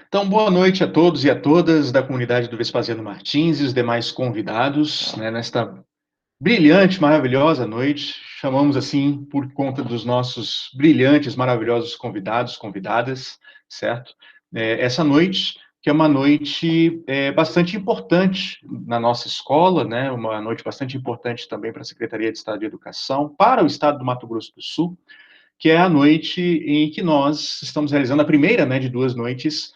Então, boa noite a todos e a todas da comunidade do Vespasiano Martins e os demais convidados, né, nesta brilhante, maravilhosa noite. Chamamos assim por conta dos nossos brilhantes, maravilhosos convidados, convidadas, certo? Essa noite, que é uma noite bastante importante na nossa escola, né, uma noite bastante importante também para a Secretaria de Estado de Educação, para o Estado do Mato Grosso do Sul, que é a noite em que nós estamos realizando a primeira, né, de duas noites,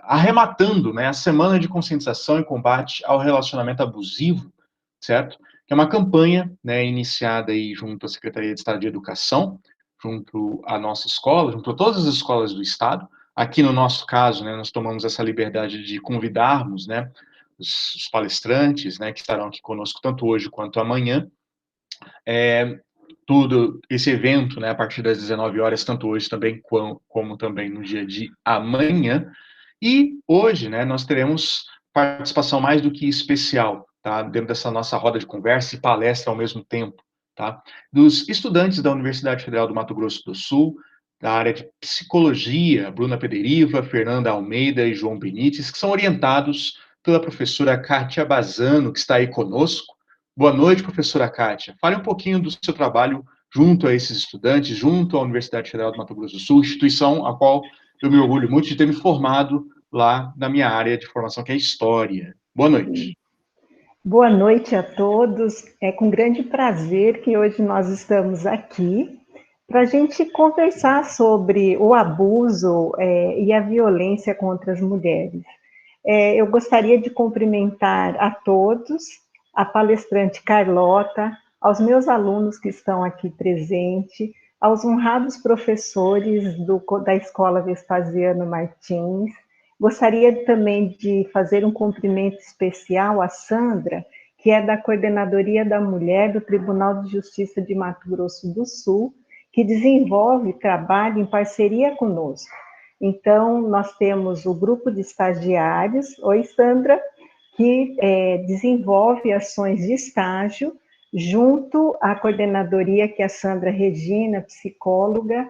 arrematando, né, a Semana de Conscientização e Combate ao Relacionamento Abusivo, certo? Que é uma campanha, né, iniciada aí junto à Secretaria de Estado de Educação, junto à nossa escola, junto a todas as escolas do Estado. Aqui no nosso caso, né, nós tomamos essa liberdade de convidarmos, né, os palestrantes, né, que estarão aqui conosco tanto hoje quanto amanhã, tudo esse evento, né, a partir das 19 horas, tanto hoje também como também no dia de amanhã. E hoje, né, nós teremos participação mais do que especial, tá, dentro dessa nossa roda de conversa e palestra ao mesmo tempo, tá, dos estudantes da Universidade Federal do Mato Grosso do Sul, da área de psicologia, Bruna Pederiva, Fernanda Almeida e João Benites, que são orientados pela professora Kátia Bazano, que está aí conosco. Boa noite, professora Kátia. Fale um pouquinho do seu trabalho junto a esses estudantes, junto à Universidade Federal do Mato Grosso do Sul, instituição a qual eu me orgulho muito de ter me formado lá na minha área de formação, que é História. Boa noite. Boa noite a todos. É com grande prazer que hoje nós estamos aqui para a gente conversar sobre o abuso e a violência contra as mulheres. Eu gostaria de cumprimentar a todos, a palestrante Carlota, aos meus alunos que estão aqui presentes, aos honrados professores da Escola Vespasiano Martins. Gostaria também de fazer um cumprimento especial à Sandra, que é da Coordenadoria da Mulher do Tribunal de Justiça de Mato Grosso do Sul, que desenvolve trabalho em parceria conosco. Então, nós temos o grupo de estagiários, oi Sandra, que desenvolve ações de estágio junto à coordenadoria que a Sandra Regina, psicóloga,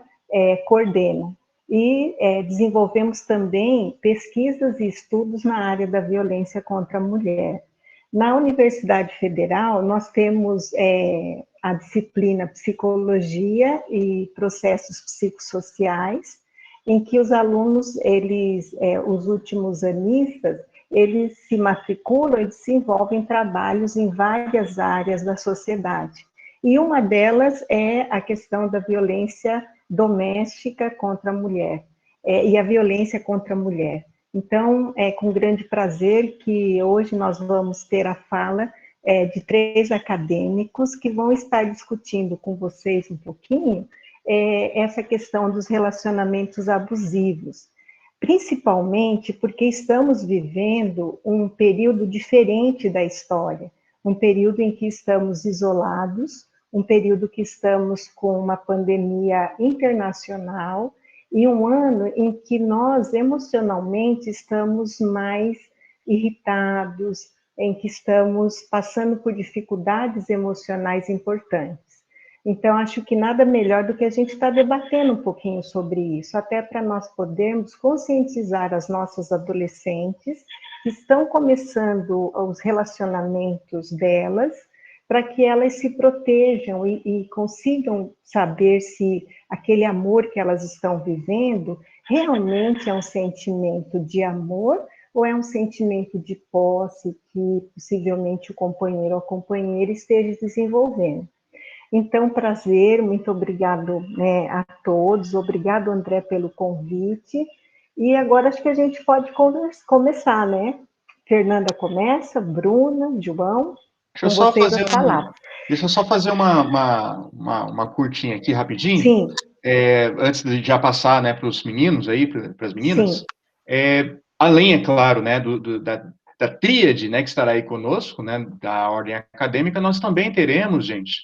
coordena. E desenvolvemos também pesquisas e estudos na área da violência contra a mulher. Na Universidade Federal, nós temos a disciplina Psicologia e Processos Psicossociais, em que os alunos, os últimos anistas, eles se matriculam e desenvolvem trabalhos em várias áreas da sociedade. E uma delas é a questão da violência doméstica contra a mulher, e a violência contra a mulher. Então, é com grande prazer que hoje nós vamos ter a fala de três acadêmicos que vão estar discutindo com vocês um pouquinho essa questão dos relacionamentos abusivos, principalmente porque estamos vivendo um período diferente da história, um período em que estamos isolados, um período que estamos com uma pandemia internacional e um ano em que nós emocionalmente estamos mais irritados, em que estamos passando por dificuldades emocionais importantes. Então, acho que nada melhor do que a gente estar debatendo um pouquinho sobre isso, até para nós podermos conscientizar as nossas adolescentes que estão começando os relacionamentos delas, para que elas se protejam e consigam saber se aquele amor que elas estão vivendo realmente é um sentimento de amor ou é um sentimento de posse que possivelmente o companheiro ou a companheira esteja desenvolvendo. Então, prazer, muito obrigado, né, a todos, obrigado, André, pelo convite, e agora acho que a gente pode começar, né? Fernanda começa, Bruna, João, Deixa eu com só vocês fazer as palavras. deixa eu só fazer uma curtinha aqui, rapidinho, Sim, antes de já passar, né, para os meninos aí, para as sim, meninas. Além, é claro, né, da tríade, né, que estará aí conosco, né, da ordem acadêmica, nós também teremos, gente,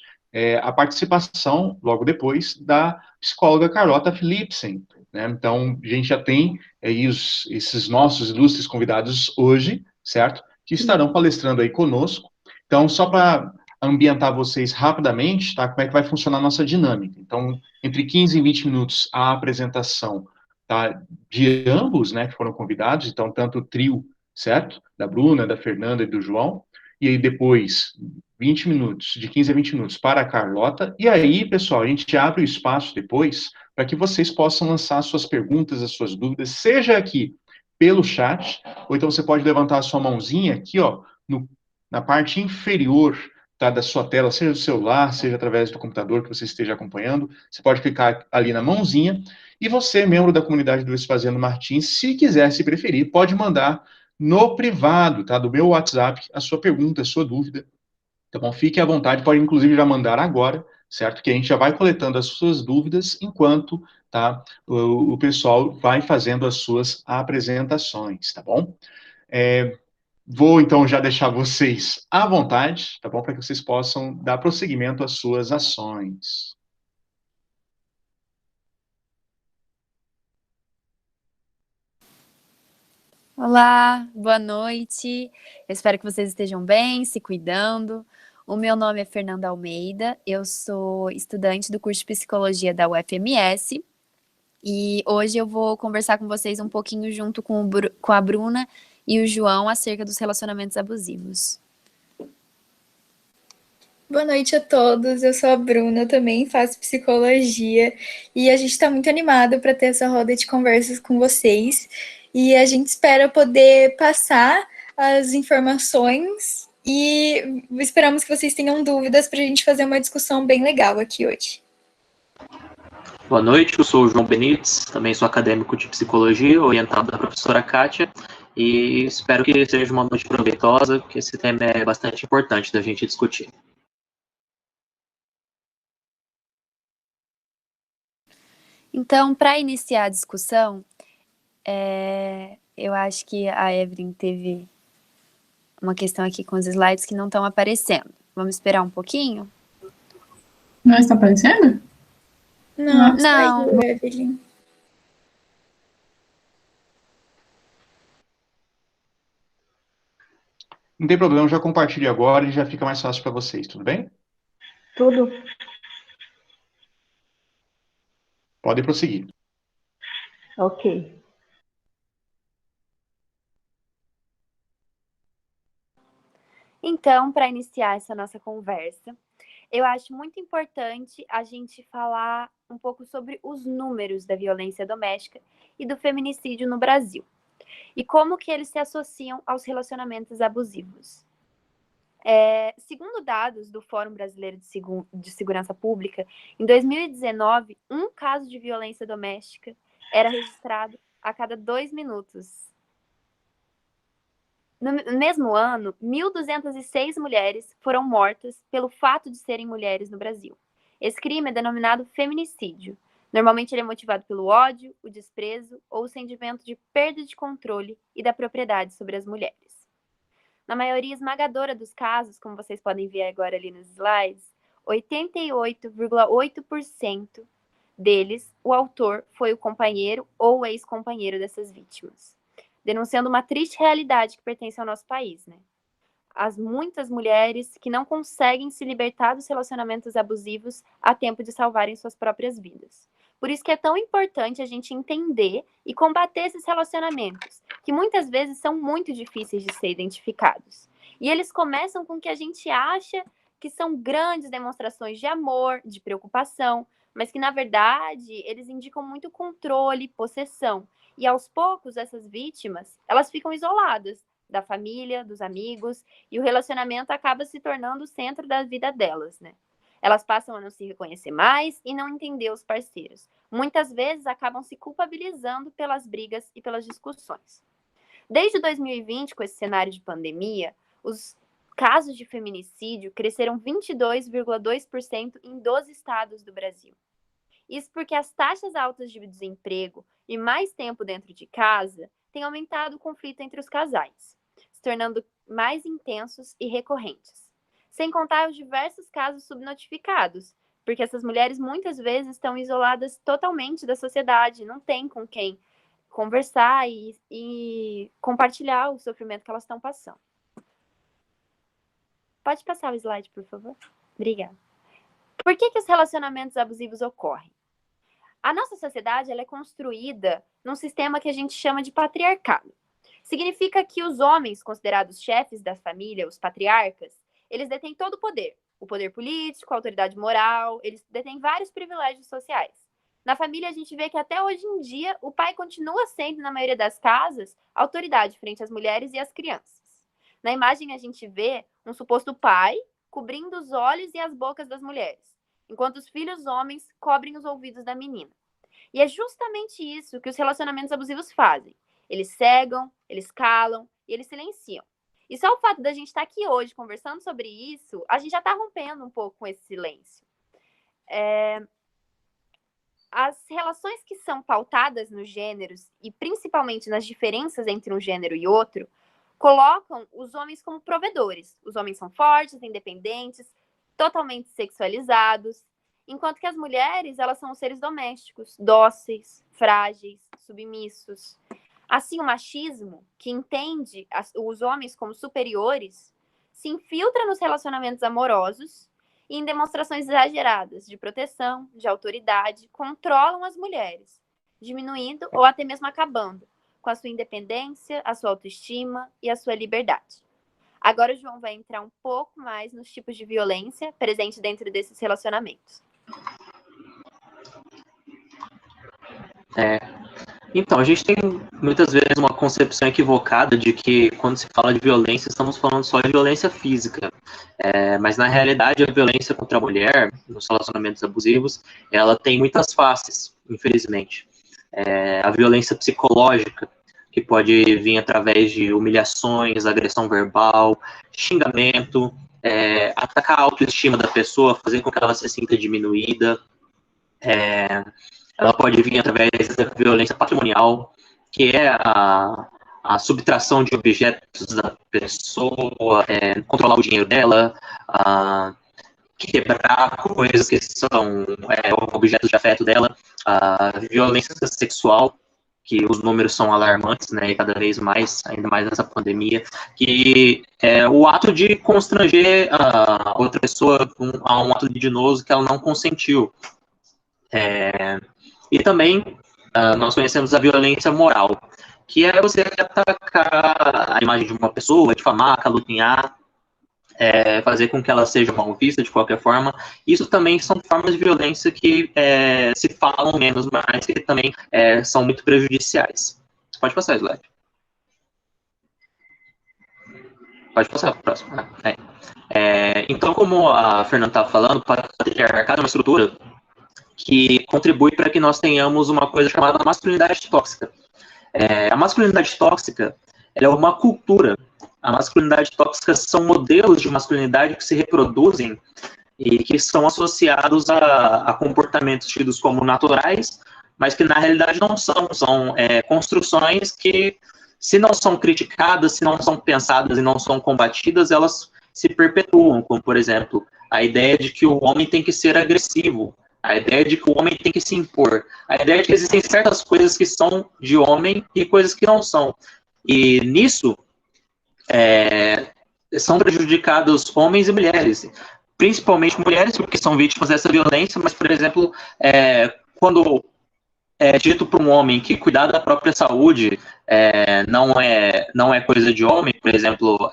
a participação, logo depois, da psicóloga Carlota Philipsen, né? Então, a gente já tem aí esses nossos ilustres convidados hoje, certo? Que estarão palestrando aí conosco. Então, só para ambientar vocês rapidamente, tá? Como é que vai funcionar a nossa dinâmica. Então, entre 15 e 20 minutos, a apresentação tá? De ambos, né, que foram convidados, então tanto o trio, certo? Da Bruna, da Fernanda e do João, e aí depois 20 minutos, de 15 a 20 minutos para a Carlota, e aí, pessoal, a gente abre o espaço depois para que vocês possam lançar suas perguntas, as suas dúvidas, seja aqui pelo chat, ou então você pode levantar a sua mãozinha aqui, ó, na parte inferior, tá, da sua tela, seja do celular, seja através do computador que você esteja acompanhando, você pode clicar ali na mãozinha, e você, membro da comunidade do Esfaziano Martins, se quiser, se preferir, pode mandar no privado, tá, do meu WhatsApp, a sua pergunta, a sua dúvida, tá bom? Fique à vontade, pode inclusive já mandar agora, certo? Que a gente já vai coletando as suas dúvidas enquanto, tá, o pessoal vai fazendo as suas apresentações, tá bom? Vou então já deixar vocês à vontade, tá bom? Para que vocês possam dar prosseguimento às suas ações. Olá, boa noite. Eu espero que vocês estejam bem, se cuidando. O meu nome é Fernanda Almeida, eu sou estudante do curso de Psicologia da UFMS e hoje eu vou conversar com vocês um pouquinho junto com a Bruna e o João acerca dos relacionamentos abusivos. Boa noite a todos, eu sou a Bruna, também faço psicologia e a gente está muito animado para ter essa roda de conversas com vocês e a gente espera poder passar as informações e esperamos que vocês tenham dúvidas para a gente fazer uma discussão bem legal aqui hoje. Boa noite, eu sou o João Benites, também sou acadêmico de psicologia, orientado da professora Kátia, e espero que seja uma noite proveitosa, porque esse tema é bastante importante da gente discutir. Então, para iniciar a discussão, eu acho que a Evelyn teve uma questão aqui com os slides que não estão aparecendo. Vamos esperar um pouquinho? Não está aparecendo? Não. Não. Evelyn. Não tem problema, eu já compartilho agora e já fica mais fácil para vocês, tudo bem? Tudo. Podem prosseguir. Ok. Então, para iniciar essa nossa conversa, eu acho muito importante a gente falar um pouco sobre os números da violência doméstica e do feminicídio no Brasil. E como que eles se associam aos relacionamentos abusivos. Segundo dados do Fórum Brasileiro de Segurança Pública, em 2019, um caso de violência doméstica era registrado a cada 2 minutos. No mesmo ano, 1.206 mulheres foram mortas pelo fato de serem mulheres no Brasil. Esse crime é denominado feminicídio. Normalmente ele é motivado pelo ódio, o desprezo ou o sentimento de perda de controle e da propriedade sobre as mulheres. Na maioria esmagadora dos casos, como vocês podem ver agora ali nos slides, 88,8% deles, o autor foi o companheiro ou ex-companheiro dessas vítimas, denunciando uma triste realidade que pertence ao nosso país, né? As muitas mulheres que não conseguem se libertar dos relacionamentos abusivos a tempo de salvarem suas próprias vidas. Por isso que é tão importante a gente entender e combater esses relacionamentos, que muitas vezes são muito difíceis de ser identificados. E eles começam com o que a gente acha que são grandes demonstrações de amor, de preocupação, mas que, na verdade, eles indicam muito controle, possessão. E, aos poucos, essas vítimas, elas ficam isoladas da família, dos amigos, e o relacionamento acaba se tornando o centro da vida delas, né? Elas passam a não se reconhecer mais e não entender os parceiros. Muitas vezes acabam se culpabilizando pelas brigas e pelas discussões. Desde 2020, com esse cenário de pandemia, os casos de feminicídio cresceram 22,2% em 12 estados do Brasil. Isso porque as taxas altas de desemprego e mais tempo dentro de casa têm aumentado o conflito entre os casais, se tornando mais intensos e recorrentes. Sem contar os diversos casos subnotificados, porque essas mulheres muitas vezes estão isoladas totalmente da sociedade, não têm com quem conversar e compartilhar o sofrimento que elas estão passando. Pode passar o slide, por favor? Obrigada. Por que os relacionamentos abusivos ocorrem? A nossa sociedade ela é construída num sistema que a gente chama de patriarcado. Significa que os homens considerados chefes da família, os patriarcas, eles detêm todo o poder político, a autoridade moral, eles detêm vários privilégios sociais. Na família, a gente vê que até hoje em dia, o pai continua sendo, na maioria das casas, autoridade frente às mulheres e às crianças. Na imagem, a gente vê um suposto pai cobrindo os olhos e as bocas das mulheres, enquanto os filhos homens cobrem os ouvidos da menina. E é justamente isso que os relacionamentos abusivos fazem. Eles cegam, eles calam e eles silenciam. E só o fato da gente estar aqui hoje conversando sobre isso, a gente já está rompendo um pouco com esse silêncio. As relações que são pautadas nos gêneros, e principalmente nas diferenças entre um gênero e outro, colocam os homens como provedores. Os homens são fortes, independentes, totalmente sexualizados, enquanto que as mulheres, elas são os seres domésticos, dóceis, frágeis, submissos. Assim, o machismo, que entende os homens como superiores, se infiltra nos relacionamentos amorosos e em demonstrações exageradas de proteção, de autoridade, controlam as mulheres, diminuindo ou até mesmo acabando com a sua independência, a sua autoestima e a sua liberdade. Agora o João vai entrar um pouco mais nos tipos de violência presente dentro desses relacionamentos. Então, a gente tem muitas vezes uma concepção equivocada de que quando se fala de violência, estamos falando só de violência física. Mas, na realidade, a violência contra a mulher, nos relacionamentos abusivos, ela tem muitas faces, infelizmente. A violência psicológica, que pode vir através de humilhações, agressão verbal, xingamento, atacar a autoestima da pessoa, fazer com que ela se sinta diminuída. Ela pode vir através da violência patrimonial, que é a subtração de objetos da pessoa, controlar o dinheiro dela, quebrar coisas que são objetos de afeto dela, a violência sexual, que os números são alarmantes, né, e cada vez mais, ainda mais nessa pandemia, que é o ato de constranger a outra pessoa a um ato libidinoso que ela não consentiu. E também nós conhecemos a violência moral, que é você atacar a imagem de uma pessoa, difamar, caluniar, fazer com que ela seja mal vista de qualquer forma. Isso também são formas de violência que se falam menos, mas que também são muito prejudiciais. Pode passar, slide. Pode passar para o próximo. Então, como a Fernanda estava falando, o patriarcado é uma estrutura que contribui para que nós tenhamos uma coisa chamada masculinidade tóxica. A masculinidade tóxica ela é uma cultura. A masculinidade tóxica são modelos de masculinidade que se reproduzem e que são associados a comportamentos tidos como naturais, mas que na realidade não são. São construções que, se não são criticadas, se não são pensadas e não são combatidas, elas se perpetuam, como, por exemplo, a ideia de que o homem tem que ser agressivo, a ideia de que o homem tem que se impor, a ideia de que existem certas coisas que são de homem e coisas que não são. E nisso, são prejudicados homens e mulheres, principalmente mulheres, porque são vítimas dessa violência, mas, por exemplo, quando é dito para um homem que cuidar da própria saúde não é coisa de homem, por exemplo,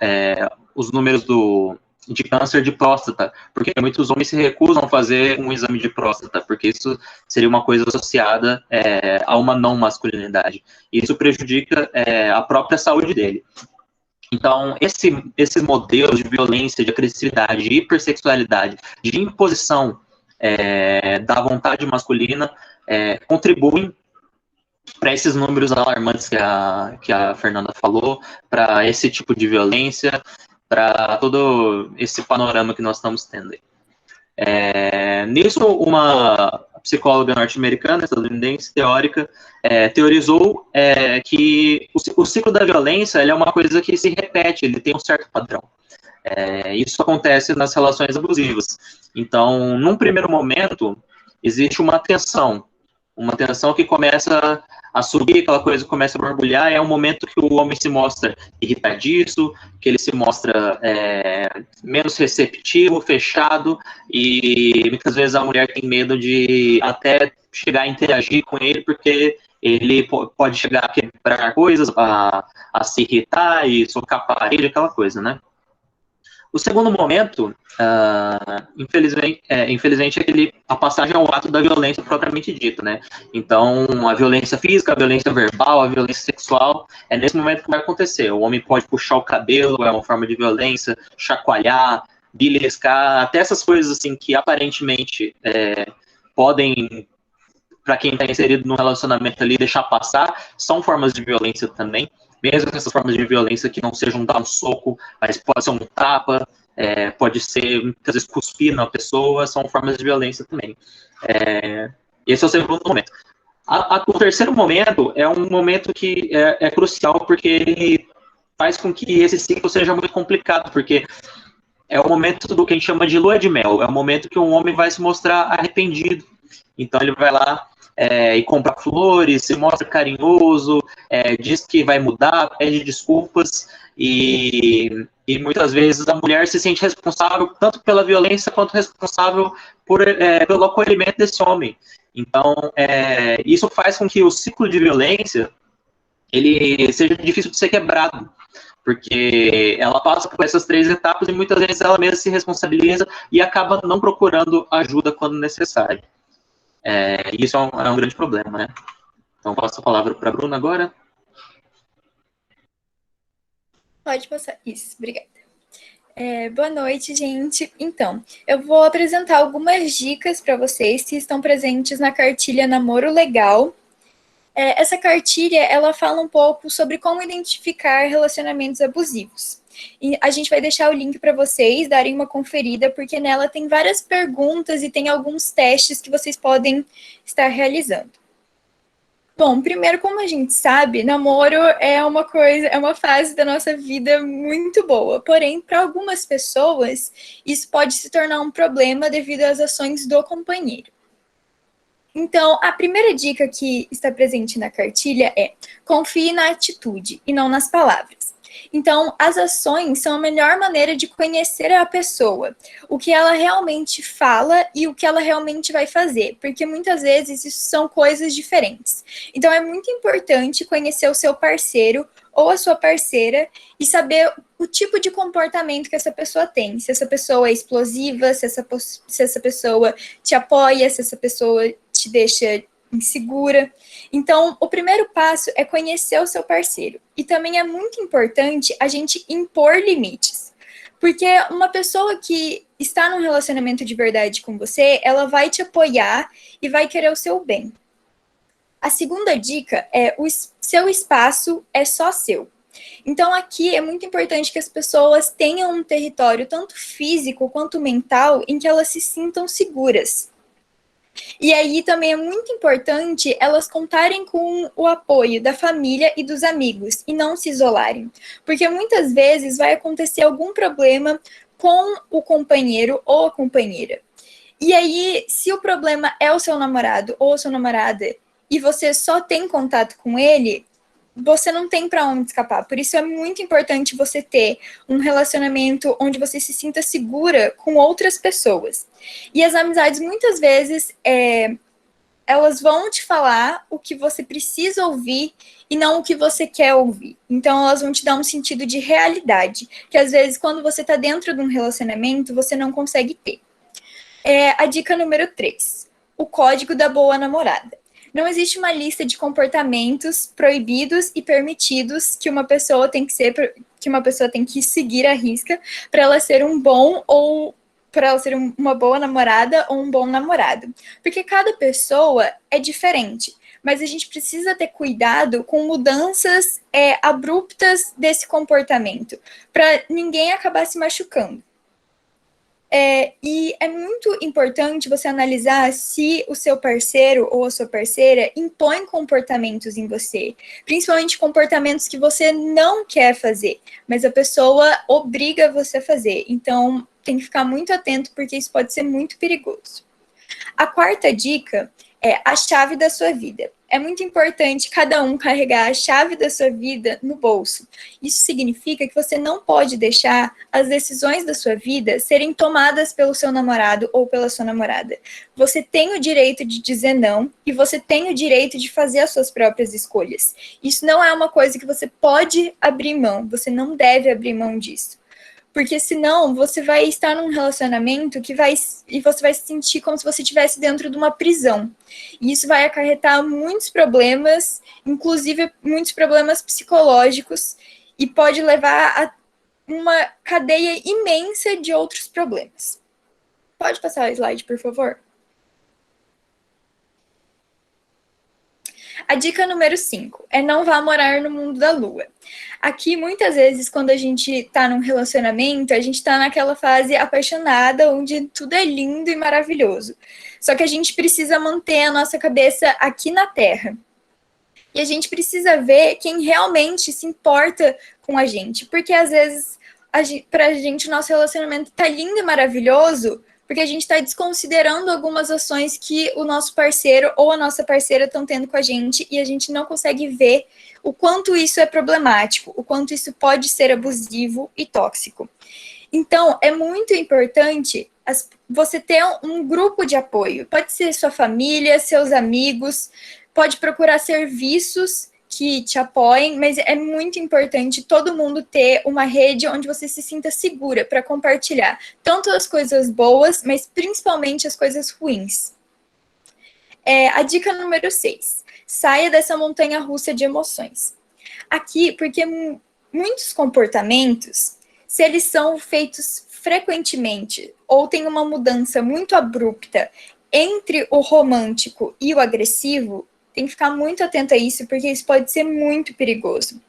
os números de câncer de próstata, porque muitos homens se recusam a fazer um exame de próstata, porque isso seria uma coisa associada a uma não masculinidade. Isso prejudica a própria saúde dele. Então, esses modelos de violência, de agressividade, de hipersexualidade, de imposição da vontade masculina, contribuem para esses números alarmantes que a Fernanda falou, para esse tipo de violência, para todo esse panorama que nós estamos tendo aí. Nisso, uma psicóloga norte-americana, estadunidense, teórica, teorizou que o ciclo da violência ele é uma coisa que se repete, ele tem um certo padrão. Isso acontece nas relações abusivas. Então, num primeiro momento, existe uma tensão que começa a subir, aquela coisa começa a borbulhar, é um momento que o homem se mostra irritadiço, que ele se mostra menos receptivo, fechado, e muitas vezes a mulher tem medo de até chegar a interagir com ele, porque ele pode chegar a quebrar coisas, a se irritar e socar a parede, aquela coisa, né? O segundo momento, infelizmente, é a passagem ao ato da violência propriamente dito, né? Então, a violência física, a violência verbal, a violência sexual, é nesse momento que vai acontecer. O homem pode puxar o cabelo, é uma forma de violência, chacoalhar, beliscar, até essas coisas assim que aparentemente podem, para quem está inserido no relacionamento ali, deixar passar, são formas de violência também. Mesmo essas formas de violência que não sejam dar um soco, mas pode ser um tapa, pode ser, muitas vezes, cuspir na pessoa, são formas de violência também. Esse é o segundo momento. O terceiro momento é um momento que é crucial, porque ele faz com que esse ciclo seja muito complicado, porque é o momento do que a gente chama de lua de mel, é o momento que um homem vai se mostrar arrependido. Então ele vai lá e compra flores, se mostra carinhoso, diz que vai mudar, pede desculpas, e muitas vezes a mulher se sente responsável tanto pela violência quanto responsável pelo acolhimento desse homem. Então, isso faz com que o ciclo de violência ele seja difícil de ser quebrado, porque ela passa por essas 3 etapas e muitas vezes ela mesma se responsabiliza e acaba não procurando ajuda quando necessário. Isso é um grande problema, né? Então, passo a palavra para a Bruna agora. Pode passar. Isso, obrigada. Boa noite, gente. Então, eu vou apresentar algumas dicas para vocês que estão presentes na cartilha Namoro Legal. Essa cartilha, ela fala um pouco sobre como identificar relacionamentos abusivos. E a gente vai deixar o link para vocês darem uma conferida, porque nela tem várias perguntas e tem alguns testes que vocês podem estar realizando. Bom, primeiro, como a gente sabe, namoro é uma fase da nossa vida muito boa. Porém, para algumas pessoas, isso pode se tornar um problema devido às ações do companheiro. Então, a primeira dica que está presente na cartilha é: confie na atitude e não nas palavras. Então, as ações são a melhor maneira de conhecer a pessoa, o que ela realmente fala e o que ela realmente vai fazer, porque muitas vezes isso são coisas diferentes. Então, é muito importante conhecer o seu parceiro ou a sua parceira e saber o tipo de comportamento que essa pessoa tem. Se essa pessoa é explosiva, se essa pessoa te apoia, se essa pessoa te deixa insegura. Então, o primeiro passo é conhecer o seu parceiro. E também é muito importante a gente impor limites. Porque uma pessoa que está num relacionamento de verdade com você, ela vai te apoiar e vai querer o seu bem. A segunda dica é: o seu espaço é só seu. Então, aqui é muito importante que as pessoas tenham um território, tanto físico quanto mental, em que elas se sintam seguras. E aí também é muito importante elas contarem com o apoio da família e dos amigos, e não se isolarem. Porque muitas vezes vai acontecer algum problema com o companheiro ou a companheira. E aí, se o problema é o seu namorado ou a sua namorada, e você só tem contato com ele, você não tem para onde escapar. Por isso é muito importante você ter um relacionamento onde você se sinta segura com outras pessoas. E as amizades, muitas vezes, elas vão te falar o que você precisa ouvir e não o que você quer ouvir. Então, elas vão te dar um sentido de realidade, que às vezes, quando você está dentro de um relacionamento, você não consegue ter. A dica número 3, o código da boa namorada. Não existe uma lista de comportamentos proibidos e permitidos que uma pessoa tem que seguir à risca para ela ser uma boa namorada ou um bom namorado. Porque cada pessoa é diferente, mas a gente precisa ter cuidado com mudanças abruptas desse comportamento, para ninguém acabar se machucando. E é muito importante você analisar se o seu parceiro ou a sua parceira impõe comportamentos em você, principalmente comportamentos que você não quer fazer, mas a pessoa obriga você a fazer. Então, tem que ficar muito atento, porque isso pode ser muito perigoso. A quarta dica é a chave da sua vida. é muito importante cada um carregar a chave da sua vida no bolso. Isso significa que você não pode deixar as decisões da sua vida serem tomadas pelo seu namorado ou pela sua namorada. Você tem o direito de dizer não e você tem o direito de fazer as suas próprias escolhas. Isso não é uma coisa que você pode abrir mão, você não deve abrir mão disso. Porque senão você vai estar num relacionamento e você vai se sentir como se você estivesse dentro de uma prisão. E isso vai acarretar muitos problemas, inclusive muitos problemas psicológicos, e pode levar a uma cadeia imensa de outros problemas. Pode passar o slide, por favor? A dica número 5 é não vá morar no mundo da lua. Aqui, muitas vezes, quando a gente está num relacionamento, a gente está naquela fase apaixonada, onde tudo é lindo e maravilhoso. Só que a gente precisa manter a nossa cabeça aqui na Terra. E a gente precisa ver quem realmente se importa com a gente. Porque, às vezes, pra gente, o nosso relacionamento tá lindo e maravilhoso, porque a gente está desconsiderando algumas ações que o nosso parceiro ou a nossa parceira estão tendo com a gente e a gente não consegue ver o quanto isso é problemático, o quanto isso pode ser abusivo e tóxico. Então, é muito importante você ter um grupo de apoio. Pode ser sua família, seus amigos, pode procurar serviços que te apoiem, mas é muito importante todo mundo ter uma rede onde você se sinta segura para compartilhar tanto as coisas boas, mas principalmente as coisas ruins. A dica número 6. Saia dessa montanha-russa de emoções. Aqui, porque muitos comportamentos, se eles são feitos frequentemente ou tem uma mudança muito abrupta entre o romântico e o agressivo, tem que ficar muito atento a isso, porque isso pode ser muito perigoso.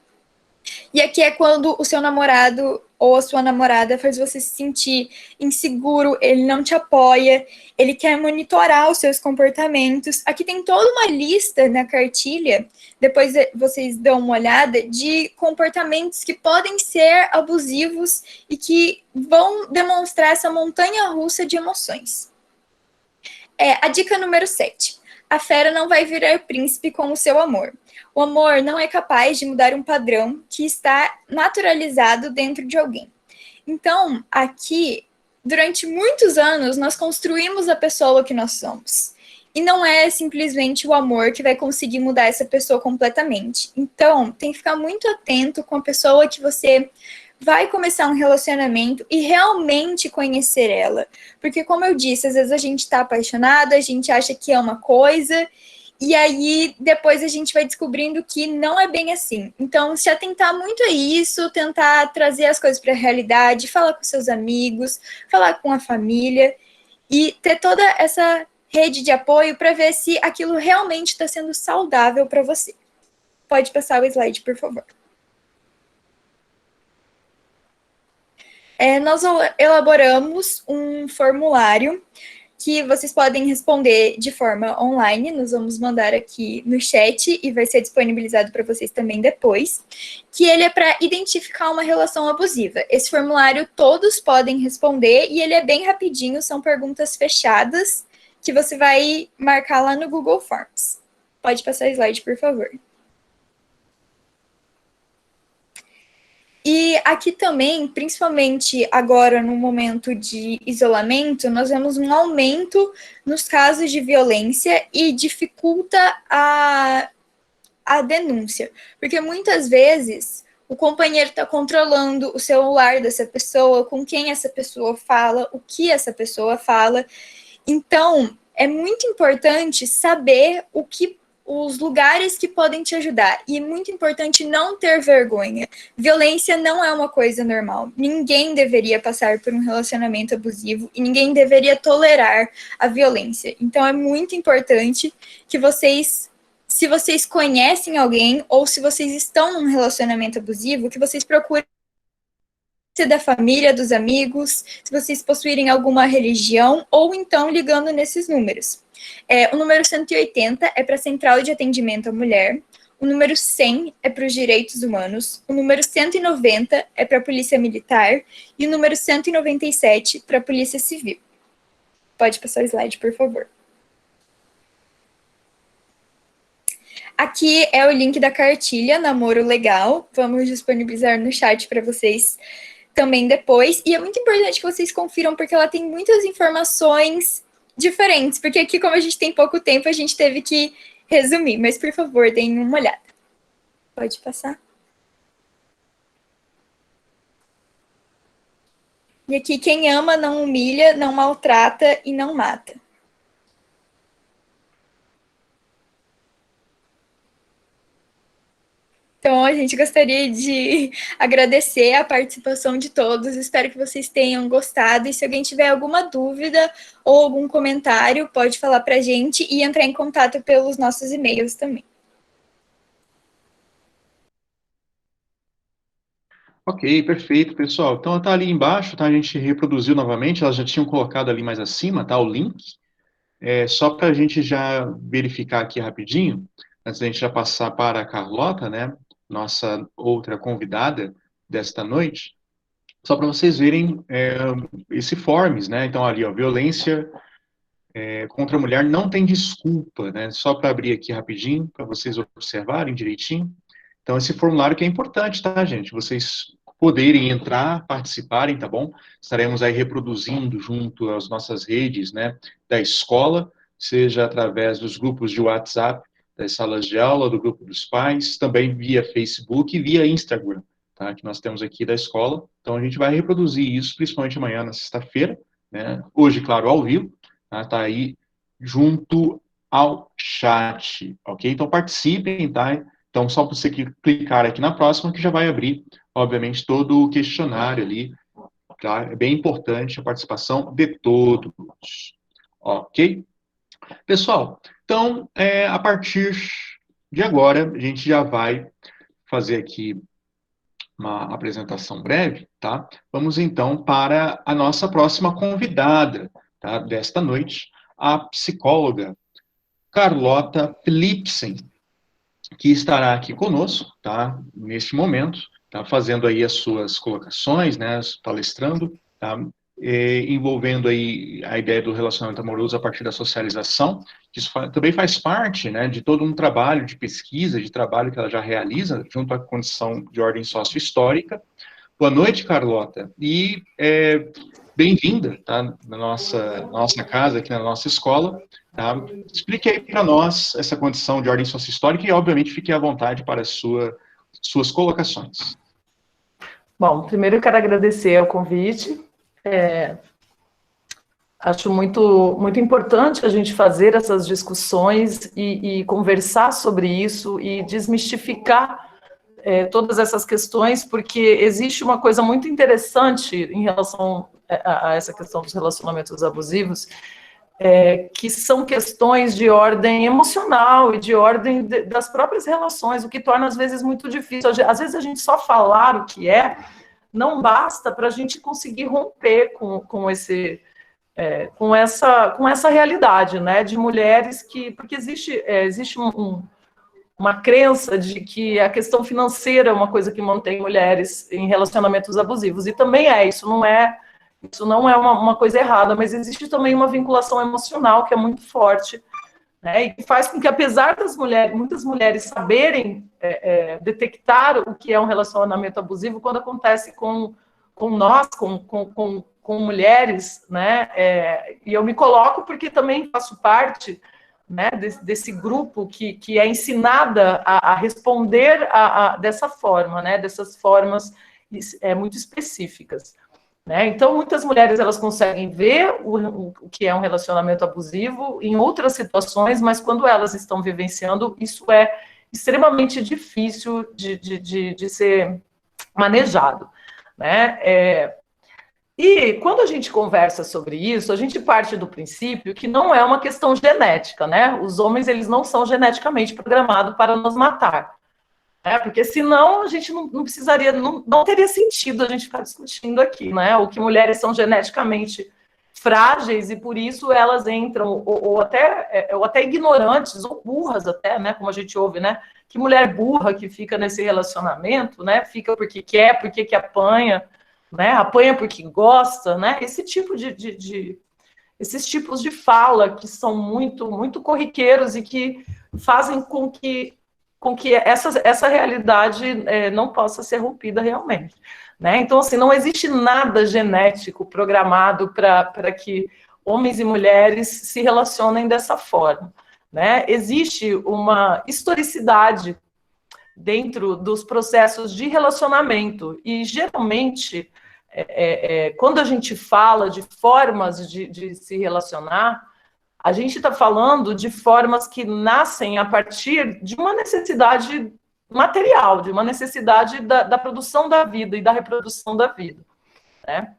E aqui é quando o seu namorado ou a sua namorada faz você se sentir inseguro, ele não te apoia, ele quer monitorar os seus comportamentos. Aqui tem toda uma lista na cartilha, depois vocês dão uma olhada, de comportamentos que podem ser abusivos e que vão demonstrar essa montanha-russa de emoções. A dica número 7. A fera não vai virar príncipe com o seu amor. O amor não é capaz de mudar um padrão que está naturalizado dentro de alguém. Então, aqui, durante muitos anos, nós construímos a pessoa que nós somos. E não é simplesmente o amor que vai conseguir mudar essa pessoa completamente. Então, tem que ficar muito atento com a pessoa que você vai começar um relacionamento e realmente conhecer ela. Porque, como eu disse, às vezes a gente está apaixonado, a gente acha que é uma coisa, e aí depois a gente vai descobrindo que não é bem assim. Então, se atentar muito a isso, tentar trazer as coisas para a realidade, falar com seus amigos, falar com a família, e ter toda essa rede de apoio para ver se aquilo realmente está sendo saudável para você. Pode passar o slide, por favor. Nós elaboramos um formulário que vocês podem responder de forma online. Nós vamos mandar aqui no chat e vai ser disponibilizado para vocês também depois, que ele é para identificar uma relação abusiva. Esse formulário todos podem responder e ele é bem rapidinho, são perguntas fechadas que você vai marcar lá no Google Forms. Pode passar o slide, por favor. E aqui também, principalmente agora no momento de isolamento, nós vemos um aumento nos casos de violência e dificulta a denúncia. Porque muitas vezes o companheiro está controlando o celular dessa pessoa, com quem essa pessoa fala, o que essa pessoa fala. Então, é muito importante saber os lugares que podem te ajudar. E é muito importante não ter vergonha. Violência não é uma coisa normal. Ninguém deveria passar por um relacionamento abusivo e ninguém deveria tolerar a violência. Então, é muito importante que vocês, se vocês conhecem alguém ou se vocês estão num relacionamento abusivo, que vocês procurem da família, dos amigos, se vocês possuírem alguma religião, ou então ligando nesses números. O número 180 é para a Central de Atendimento à Mulher, o número 100 é para os Direitos Humanos, o número 190 é para a Polícia Militar e o número 197 para a Polícia Civil. Pode passar o slide, por favor. Aqui é o link da cartilha Namoro Legal. Vamos disponibilizar no chat para vocês também depois. E é muito importante que vocês confiram, porque ela tem muitas informações diferentes. Porque aqui, como a gente tem pouco tempo, a gente teve que resumir. Mas, por favor, deem uma olhada. Pode passar. E aqui, quem ama não humilha, não maltrata e não mata. Então, a gente gostaria de agradecer a participação de todos. Espero que vocês tenham gostado. E se alguém tiver alguma dúvida ou algum comentário, pode falar para a gente e entrar em contato pelos nossos e-mails também. Ok, perfeito, pessoal. Então, tá ali embaixo, tá? A gente reproduziu novamente, elas já tinham colocado ali mais acima, tá? O link. Só para a gente já verificar aqui rapidinho, antes da gente já passar para a Carlota, né? Nossa outra convidada desta noite, só para vocês verem esse forms, né? Então, ali, ó, violência contra a mulher não tem desculpa, né? Só para abrir aqui rapidinho, para vocês observarem direitinho. Então, esse formulário que é importante, tá, gente? Vocês poderem entrar, participarem, tá bom? Estaremos aí reproduzindo junto às nossas redes, né, da escola, seja através dos grupos de WhatsApp, das salas de aula, do grupo dos pais, também via Facebook e via Instagram, tá? Que nós temos aqui da escola. Então, a gente vai reproduzir isso, principalmente amanhã, na sexta-feira, né? Hoje, claro, ao vivo, tá aí junto ao chat, ok? Então, participem, tá? Então, só para você clicar aqui na próxima, que já vai abrir, obviamente, todo o questionário ali, tá? É bem importante a participação de todos, ok? Pessoal, então, a partir de agora, a gente já vai fazer aqui uma apresentação breve, tá? Vamos, então, para a nossa próxima convidada, tá? Desta noite, a psicóloga Carlota Philipsen, que estará aqui conosco, tá, neste momento, tá, fazendo aí as suas colocações, né, palestrando, tá, envolvendo aí a ideia do relacionamento amoroso a partir da socialização, que isso também faz parte, né, de todo um trabalho de pesquisa, de trabalho que ela já realiza, junto à condição de ordem sócio-histórica. Boa noite, Carlota, e bem-vinda, tá, na nossa casa, aqui na nossa escola, tá? Explique aí para nós essa condição de ordem sócio-histórica e, obviamente, fique à vontade para as suas colocações. Bom, primeiro eu quero agradecer o convite. Acho muito importante a gente fazer essas discussões e conversar sobre isso e desmistificar todas essas questões, porque existe uma coisa muito interessante em relação a essa questão dos relacionamentos abusivos, que são questões de ordem emocional e de ordem das próprias relações, o que torna, às vezes, muito difícil. Às vezes, a gente só falar o que não basta para a gente conseguir romper com essa realidade, né, de mulheres que... Porque existe uma crença de que a questão financeira é uma coisa que mantém mulheres em relacionamentos abusivos, e também isso não é uma coisa errada, mas existe também uma vinculação emocional que é muito forte, né, e que faz com que, apesar das muitas mulheres saberem detectar o que é um relacionamento abusivo, quando acontece com nós, com mulheres, né, e eu me coloco porque também faço parte, né, desse grupo que é ensinada a responder dessa forma, né, dessas formas muito específicas. Né? Então, muitas mulheres elas conseguem ver o que é um relacionamento abusivo em outras situações, mas quando elas estão vivenciando, isso é extremamente difícil de ser manejado. Né? E quando a gente conversa sobre isso, a gente parte do princípio que não é uma questão genética, né? Os homens, eles não são geneticamente programados para nos matar. Porque senão a gente não precisaria, não teria sentido a gente ficar discutindo aqui, né? Ou que mulheres são geneticamente frágeis e por isso elas entram, ou até ignorantes, ou burras até, né? Como a gente ouve, né? Que mulher burra que fica nesse relacionamento, né? Fica porque quer, porque que apanha, né? Apanha porque gosta, né? Esse tipo esses tipos de fala que são muito, muito corriqueiros e que fazem com que com que essa realidade não possa ser rompida realmente. Né? Então, assim, não existe nada genético programado para que homens e mulheres se relacionem dessa forma. Né? Existe uma historicidade dentro dos processos de relacionamento, e geralmente, quando a gente fala de formas de se relacionar, a gente está falando de formas que nascem a partir de uma necessidade material, de uma necessidade da produção da vida e da reprodução da vida. Né?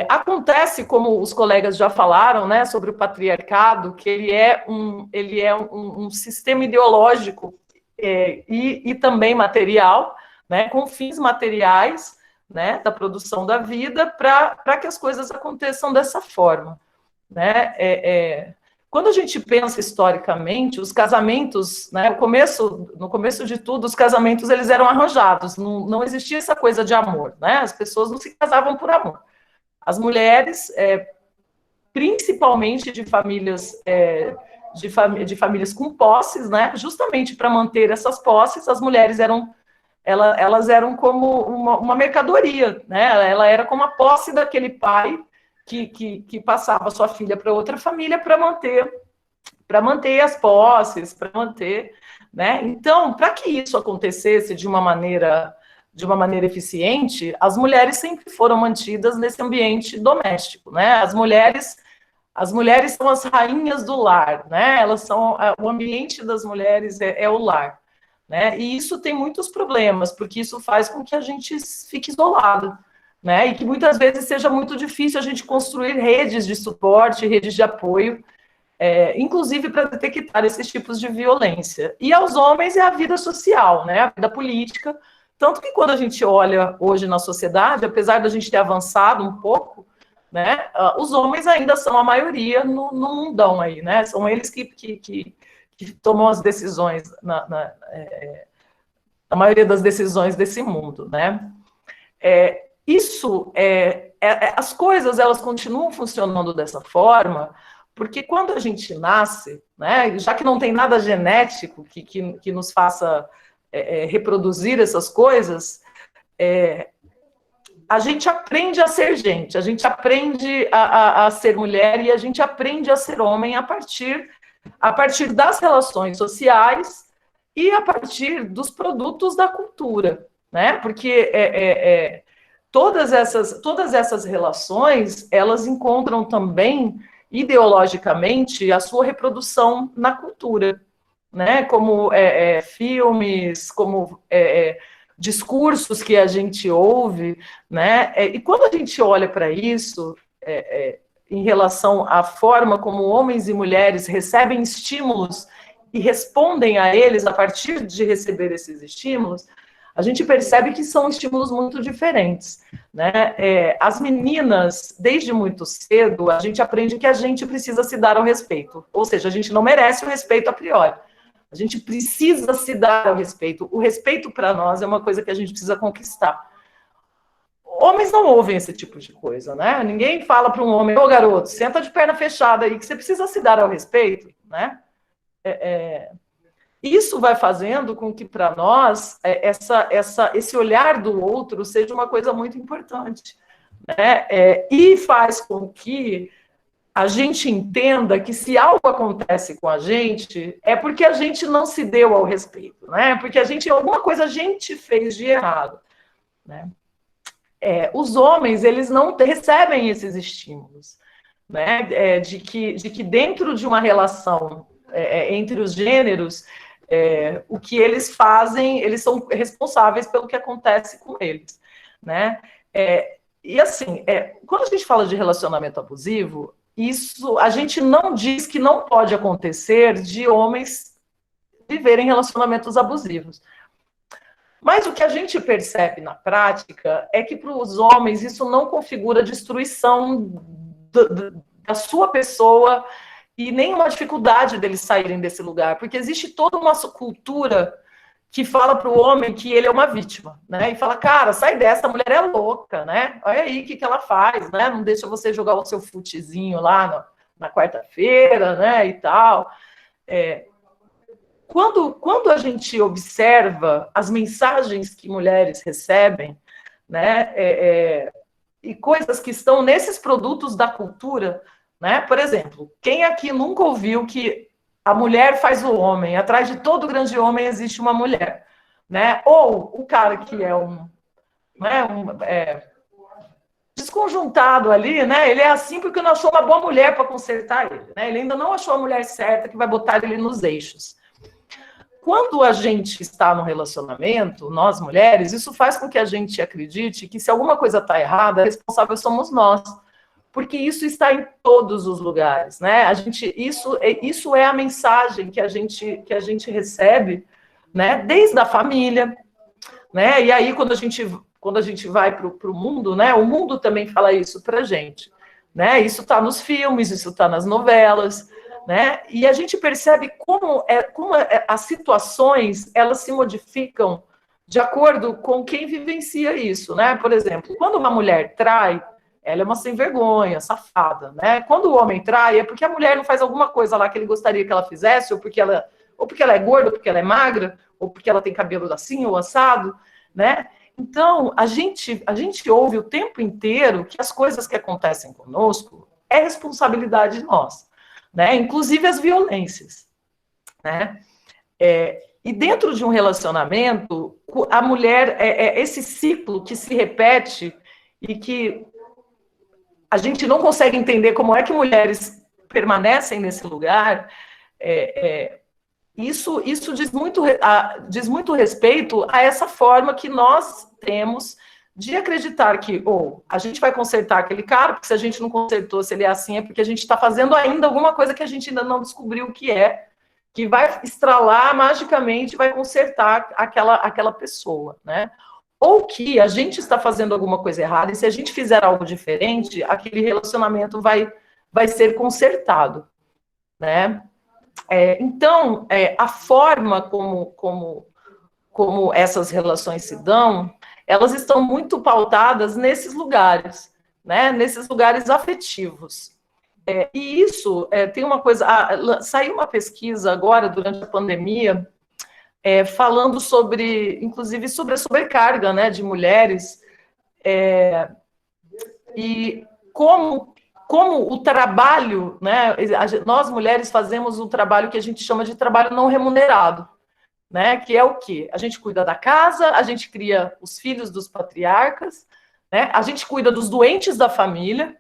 Acontece, como os colegas já falaram, né, sobre o patriarcado, que ele é um sistema ideológico e também material, né, com fins materiais, né, da produção da vida, para que as coisas aconteçam dessa forma. Né? Quando a gente pensa historicamente, os casamentos, né, no começo de tudo, os casamentos eles eram arranjados, não existia essa coisa de amor, né? As pessoas não se casavam por amor. As mulheres, principalmente de famílias de famílias com posses, né, justamente para manter essas posses, as mulheres elas eram como uma mercadoria, né? Ela era como a posse daquele pai que passava sua filha para outra família para manter as posses, para manter, né? Então, para que isso acontecesse de uma maneira eficiente, as mulheres sempre foram mantidas nesse ambiente doméstico, né? As mulheres são as rainhas do lar, né? Elas são o ambiente das mulheres é o lar, né? E isso tem muitos problemas, porque isso faz com que a gente fique isolado. Né, e que muitas vezes seja muito difícil a gente construir redes de suporte, redes de apoio, inclusive para detectar esses tipos de violência. E aos homens é a vida social, né, a vida política, tanto que quando a gente olha hoje na sociedade, apesar da gente ter avançado um pouco, né, os homens ainda são a maioria no mundão aí, né, são eles que tomam as decisões, a maioria das decisões desse mundo, né. As coisas elas continuam funcionando dessa forma, porque quando a gente nasce, né, já que não tem nada genético que nos faça reproduzir essas coisas, a gente aprende a ser gente, a gente aprende a ser mulher e a gente aprende a ser homem a partir das relações sociais e a partir dos produtos da cultura, né? Porque todas essas relações, elas encontram também, ideologicamente, a sua reprodução na cultura, né? Como filmes, como discursos que a gente ouve, né? E quando a gente olha para isso, em relação à forma como homens e mulheres recebem estímulos e respondem a eles a partir de receber esses estímulos, a gente percebe que são estímulos muito diferentes, né? As meninas, desde muito cedo, a gente aprende que a gente precisa se dar ao respeito, ou seja, a gente não merece o respeito a priori, a gente precisa se dar ao respeito. O respeito para nós é uma coisa que a gente precisa conquistar. Homens não ouvem esse tipo de coisa, né? Ninguém fala para um homem, ô garoto, senta de perna fechada aí que você precisa se dar ao respeito, né? Isso vai fazendo com que, para nós, esse olhar do outro seja uma coisa muito importante, né? E faz com que a gente entenda que se algo acontece com a gente, é porque a gente não se deu ao respeito, né? Porque alguma coisa a gente fez de errado, né? Os homens, eles não recebem esses estímulos, né? De que dentro de uma relação entre os gêneros, o que eles fazem, eles são responsáveis pelo que acontece com eles, né? E assim, quando a gente fala de relacionamento abusivo, isso a gente não diz que não pode acontecer de homens viverem relacionamentos abusivos. Mas o que a gente percebe na prática é que para os homens isso não configura destruição da sua pessoa e nenhuma dificuldade deles saírem desse lugar, porque existe toda uma cultura que fala para o homem que ele é uma vítima, né? E fala, cara, sai dessa, a mulher é louca, né? Olha aí o que ela faz, né? Não deixa você jogar o seu futezinho lá na quarta-feira, né? E tal. quando a gente observa as mensagens que mulheres recebem, né, e coisas que estão nesses produtos da cultura, né? Por exemplo, quem aqui nunca ouviu que a mulher faz o homem, atrás de todo grande homem existe uma mulher, né? Ou o cara que é desconjuntado ali, né? Ele é assim porque não achou uma boa mulher para consertar ele, né? Ele ainda não achou a mulher certa que vai botar ele nos eixos. Quando a gente está no relacionamento, nós mulheres, isso faz com que a gente acredite que se alguma coisa está errada, a responsável somos nós, porque isso está em todos os lugares, né? Isso é a mensagem que a gente recebe, né? Desde a família, né? E aí quando a gente vai para o mundo, né? O mundo também fala isso para a gente, né? Isso está nos filmes, isso está nas novelas, né? E a gente percebe como as situações elas se modificam de acordo com quem vivencia isso, né? Por exemplo, quando uma mulher trai, ela é uma sem vergonha, safada, né? Quando o homem trai, é porque a mulher não faz alguma coisa lá que ele gostaria que ela fizesse, ou porque ela é gorda, ou porque ela é magra, ou porque ela tem cabelo assim ou assado, né? Então, a gente ouve o tempo inteiro que as coisas que acontecem conosco é responsabilidade nossa, né? Inclusive as violências, né? E dentro de um relacionamento, a mulher esse ciclo que se repete e que a gente não consegue entender como é que mulheres permanecem nesse lugar. Isso diz muito respeito a essa forma que nós temos de acreditar que a gente vai consertar aquele cara, porque se a gente não consertou, se ele é assim, é porque a gente está fazendo ainda alguma coisa que a gente ainda não descobriu o que vai estralar magicamente, vai consertar aquela pessoa, né? Ou que a gente está fazendo alguma coisa errada, e se a gente fizer algo diferente, aquele relacionamento vai ser consertado, né? Então, a forma como essas relações se dão, elas estão muito pautadas nesses lugares, né? Nesses lugares afetivos. E isso tem uma coisa... saiu uma pesquisa agora, durante a pandemia, falando inclusive sobre a sobrecarga, né, de mulheres, e como o trabalho, né, nós mulheres fazemos um trabalho que a gente chama de trabalho não remunerado, né, que é o quê? A gente cuida da casa, a gente cria os filhos dos patriarcas, né, a gente cuida dos doentes da família,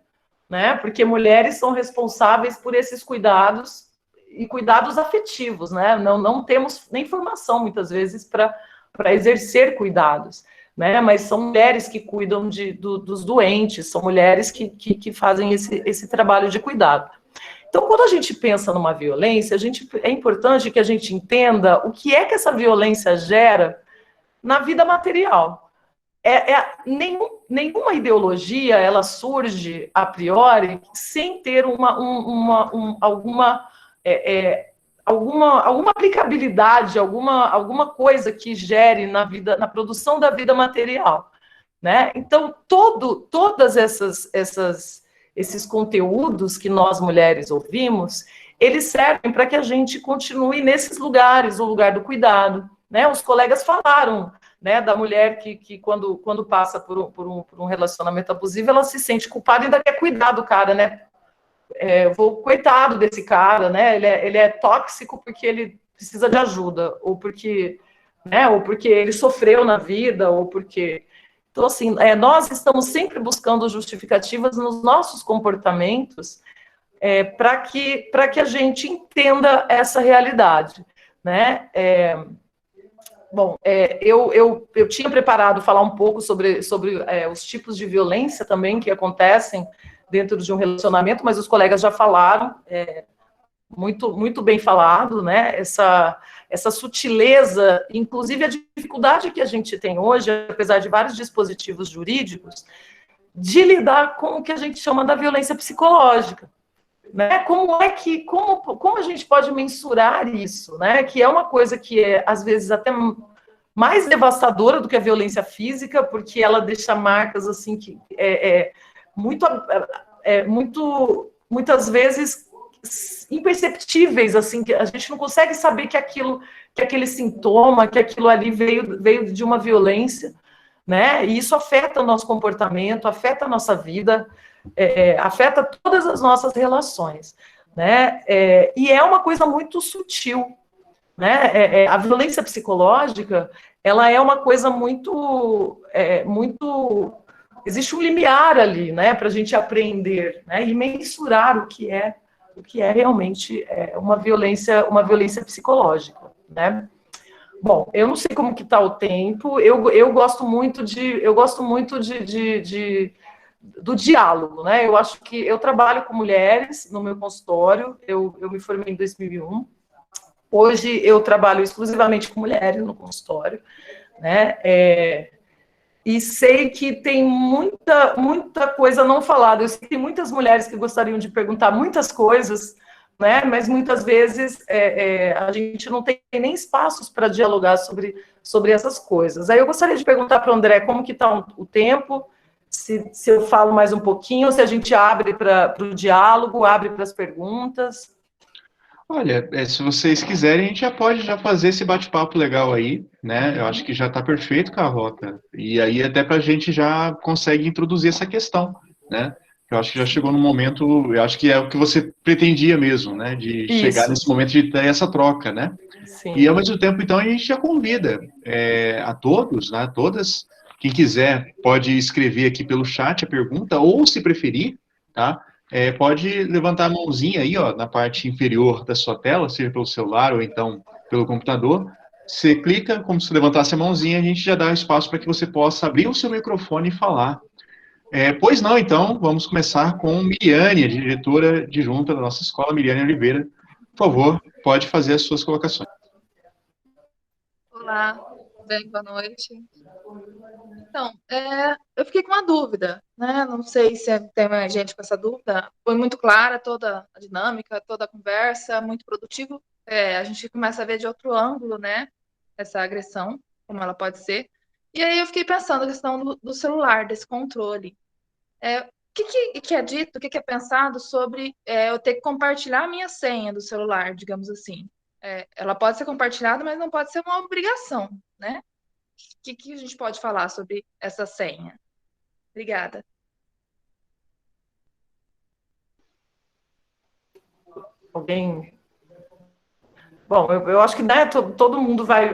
né, porque mulheres são responsáveis por esses cuidados, e cuidados afetivos, né, não temos nem formação, muitas vezes, para exercer cuidados, né, mas são mulheres que cuidam dos doentes, são mulheres que fazem esse trabalho de cuidado. Então, quando a gente pensa numa violência, é importante que a gente entenda o que é que essa violência gera na vida material. Nenhuma ideologia ela surge a priori sem ter alguma aplicabilidade, alguma coisa que gere na produção da vida material, né? Então, todas esses conteúdos que nós mulheres ouvimos, eles servem para que a gente continue nesses lugares, o lugar do cuidado, né? Os colegas falaram, né, da mulher que quando passa por um relacionamento abusivo, ela se sente culpada e ainda quer cuidar do cara, né? Coitado desse cara, né? Ele é tóxico porque ele precisa de ajuda, ou porque ele sofreu na vida, ou porque... Então, assim, nós estamos sempre buscando justificativas nos nossos comportamentos para que a gente entenda essa realidade, né? Eu tinha preparado falar um pouco sobre os tipos de violência também que acontecem dentro de um relacionamento, mas os colegas já falaram, muito, muito bem falado, né? Essa sutileza, inclusive a dificuldade que a gente tem hoje, apesar de vários dispositivos jurídicos, de lidar com o que a gente chama da violência psicológica, né? Como a gente pode mensurar isso, né? Que é uma coisa que é, às vezes, até mais devastadora do que a violência física, porque ela deixa marcas, assim, que muitas vezes imperceptíveis, assim, que a gente não consegue saber que aquele sintoma, que aquilo ali veio de uma violência, né? E isso afeta o nosso comportamento, afeta a nossa vida, afeta todas as nossas relações, né? E é uma coisa muito sutil, né? A violência psicológica, ela é uma coisa muito, existe um limiar ali, né? Para a gente aprender, né? E mensurar o que é realmente uma violência psicológica, né? Bom, eu não sei como que está o tempo. Eu gosto muito do diálogo, né? Eu acho que eu trabalho com mulheres no meu consultório. Eu me formei em 2001. Hoje eu trabalho exclusivamente com mulheres no consultório, né? E sei que tem muita coisa não falada. Eu sei que tem muitas mulheres que gostariam de perguntar muitas coisas, né? Mas muitas vezes a gente não tem nem espaços para dialogar sobre essas coisas. Aí eu gostaria de perguntar para o André como que está o tempo, se eu falo mais um pouquinho, se a gente abre para o diálogo, abre para as perguntas. Olha, se vocês quiserem, a gente já pode fazer esse bate-papo legal aí, né? Eu acho que já está perfeito com a rota. E aí até para a gente já consegue introduzir essa questão, né? Eu acho que já chegou no momento, eu acho que é o que você pretendia mesmo, né? De chegar nesse momento de ter essa troca, né? Sim. E ao mesmo tempo, então, a gente já convida a todos, né? Todas, quem quiser pode escrever aqui pelo chat a pergunta, ou se preferir, tá? Pode levantar a mãozinha aí, ó, na parte inferior da sua tela, seja pelo celular ou então pelo computador. Você clica, como se levantasse a mãozinha, a gente já dá um espaço para que você possa abrir o seu microfone e falar. Pois não, então, vamos começar com Miriane, a diretora adjunta da nossa escola, Miriane Oliveira. Por favor, pode fazer as suas colocações. Olá, bem, boa noite. Então, eu fiquei com uma dúvida, né? Não sei se tem mais gente com essa dúvida. Foi muito clara toda a dinâmica, toda a conversa, muito produtivo. A gente começa a ver de outro ângulo, né? Essa agressão, como ela pode ser. E aí eu fiquei pensando a questão do celular, desse controle. O que é dito, o que é pensado sobre eu ter que compartilhar a minha senha do celular, digamos assim. Ela pode ser compartilhada, mas não pode ser uma obrigação, né? O que a gente pode falar sobre essa senha? Obrigada. Alguém? Bom, eu acho que, né, todo mundo vai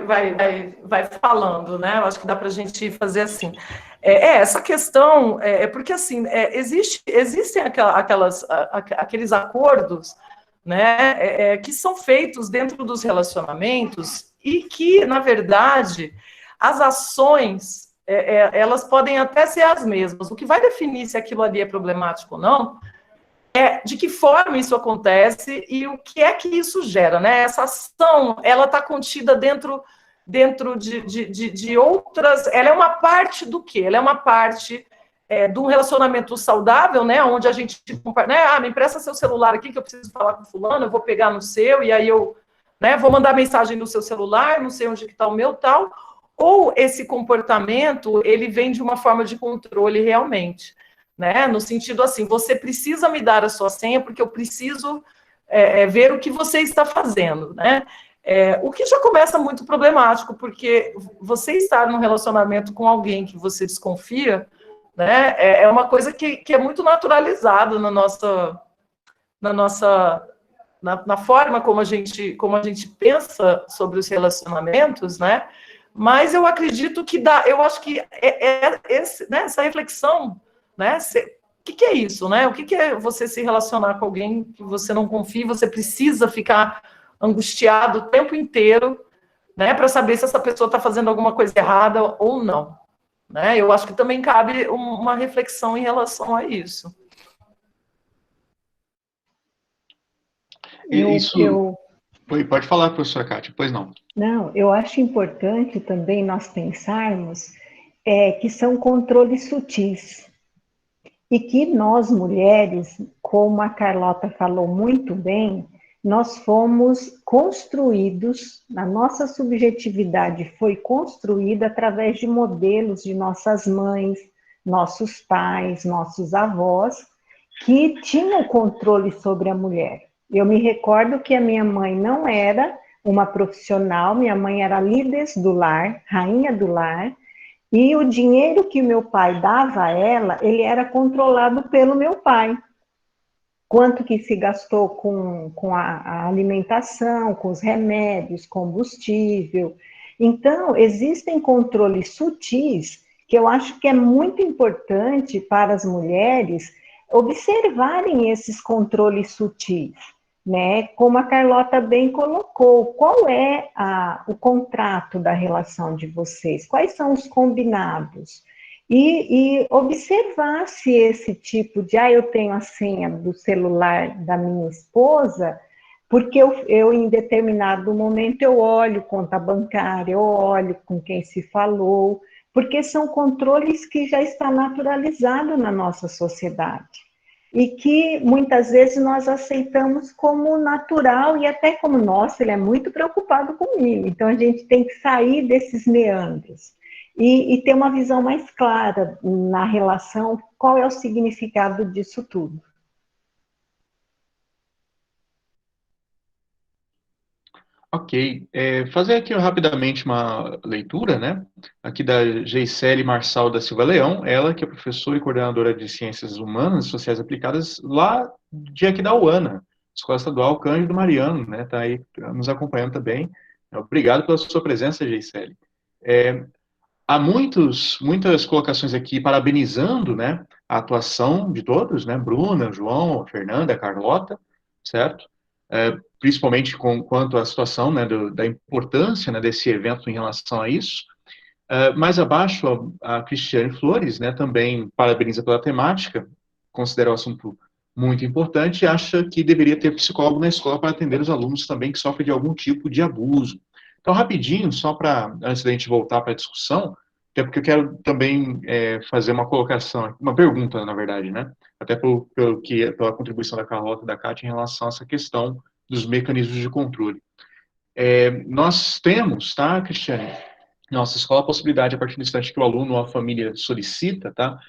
falando, né? Eu acho que dá para a gente fazer assim. Essa questão porque assim existem aqueles acordos, né, que são feitos dentro dos relacionamentos e que, na verdade, as ações elas podem até ser as mesmas. O que vai definir se aquilo ali é problemático ou não de que forma isso acontece e o que é que isso gera, né? Essa ação, ela está contida dentro de outras. Ela é uma parte do quê? Ela é uma parte de um relacionamento saudável, né? Onde a gente, né? Me empresta seu celular aqui que eu preciso falar com fulano, eu vou pegar no seu e aí eu, né? Vou mandar mensagem no seu celular, não sei onde que está o meu tal. Ou esse comportamento ele vem de uma forma de controle realmente. Né? No sentido assim, você precisa me dar a sua senha porque eu preciso ver o que você está fazendo, né? O que já começa muito problemático, porque você estar num relacionamento com alguém que você desconfia, né? É uma coisa que é muito naturalizada na forma como a gente pensa sobre os relacionamentos, né? Mas eu acredito que eu acho que essa reflexão, né? O que é isso, né? O que é você se relacionar com alguém que você não confia, você precisa ficar angustiado o tempo inteiro, né? Para saber se essa pessoa está fazendo alguma coisa errada ou não, né? Eu acho que também cabe uma reflexão em relação a isso. Pode falar, professora Kátia, pois não. Não, eu acho importante também nós pensarmos que são controles sutis. E que nós, mulheres, como a Carlota falou muito bem, nós fomos construídos, a nossa subjetividade foi construída através de modelos de nossas mães, nossos pais, nossos avós, que tinham controle sobre a mulher. Eu me recordo que a minha mãe não era uma profissional, minha mãe era líder do lar, rainha do lar, e o dinheiro que meu pai dava a ela, ele era controlado pelo meu pai. Quanto que se gastou com a alimentação, com os remédios, combustível. Então, existem controles sutis que eu acho que é muito importante para as mulheres observarem esses controles sutis, né? Como a Carlota bem colocou, qual é o contrato da relação de vocês? Quais são os combinados? E observar se esse tipo de, eu tenho a senha do celular da minha esposa, porque eu em determinado momento eu olho conta bancária, eu olho com quem se falou, porque são controles que já está naturalizado na nossa sociedade. E que muitas vezes nós aceitamos como natural e até como, nossa, ele é muito preocupado comigo. Então a gente tem que sair desses meandros. E ter uma visão mais clara na relação, qual é o significado disso tudo. Ok, fazer aqui rapidamente uma leitura, né, aqui da Geisele Marçal da Silva Leão, ela que é professora e coordenadora de Ciências Humanas e Sociais Aplicadas lá de aqui da UANA, Escola Estadual Cândido Mariano, né, tá aí nos acompanhando também. Obrigado pela sua presença, Geisele. Há muitas colocações aqui parabenizando, né, a atuação de todos, né, Bruna, João, Fernanda, Carlota, certo? Principalmente quanto à situação, né, da importância, né, desse evento em relação a isso. Mais abaixo, a Cristiane Flores, né, também parabeniza pela temática, considera o assunto muito importante e acha que deveria ter psicólogo na escola para atender os alunos também que sofrem de algum tipo de abuso. Então, rapidinho, só para, antes da gente voltar para a discussão, até porque eu quero também fazer uma colocação, uma pergunta, na verdade, né? Até pela contribuição da Carlota e da Kátia em relação a essa questão dos mecanismos de controle. Nós temos, tá, Cristiane? Nossa escola, a possibilidade, a partir do instante que o aluno ou a família solicita, tá?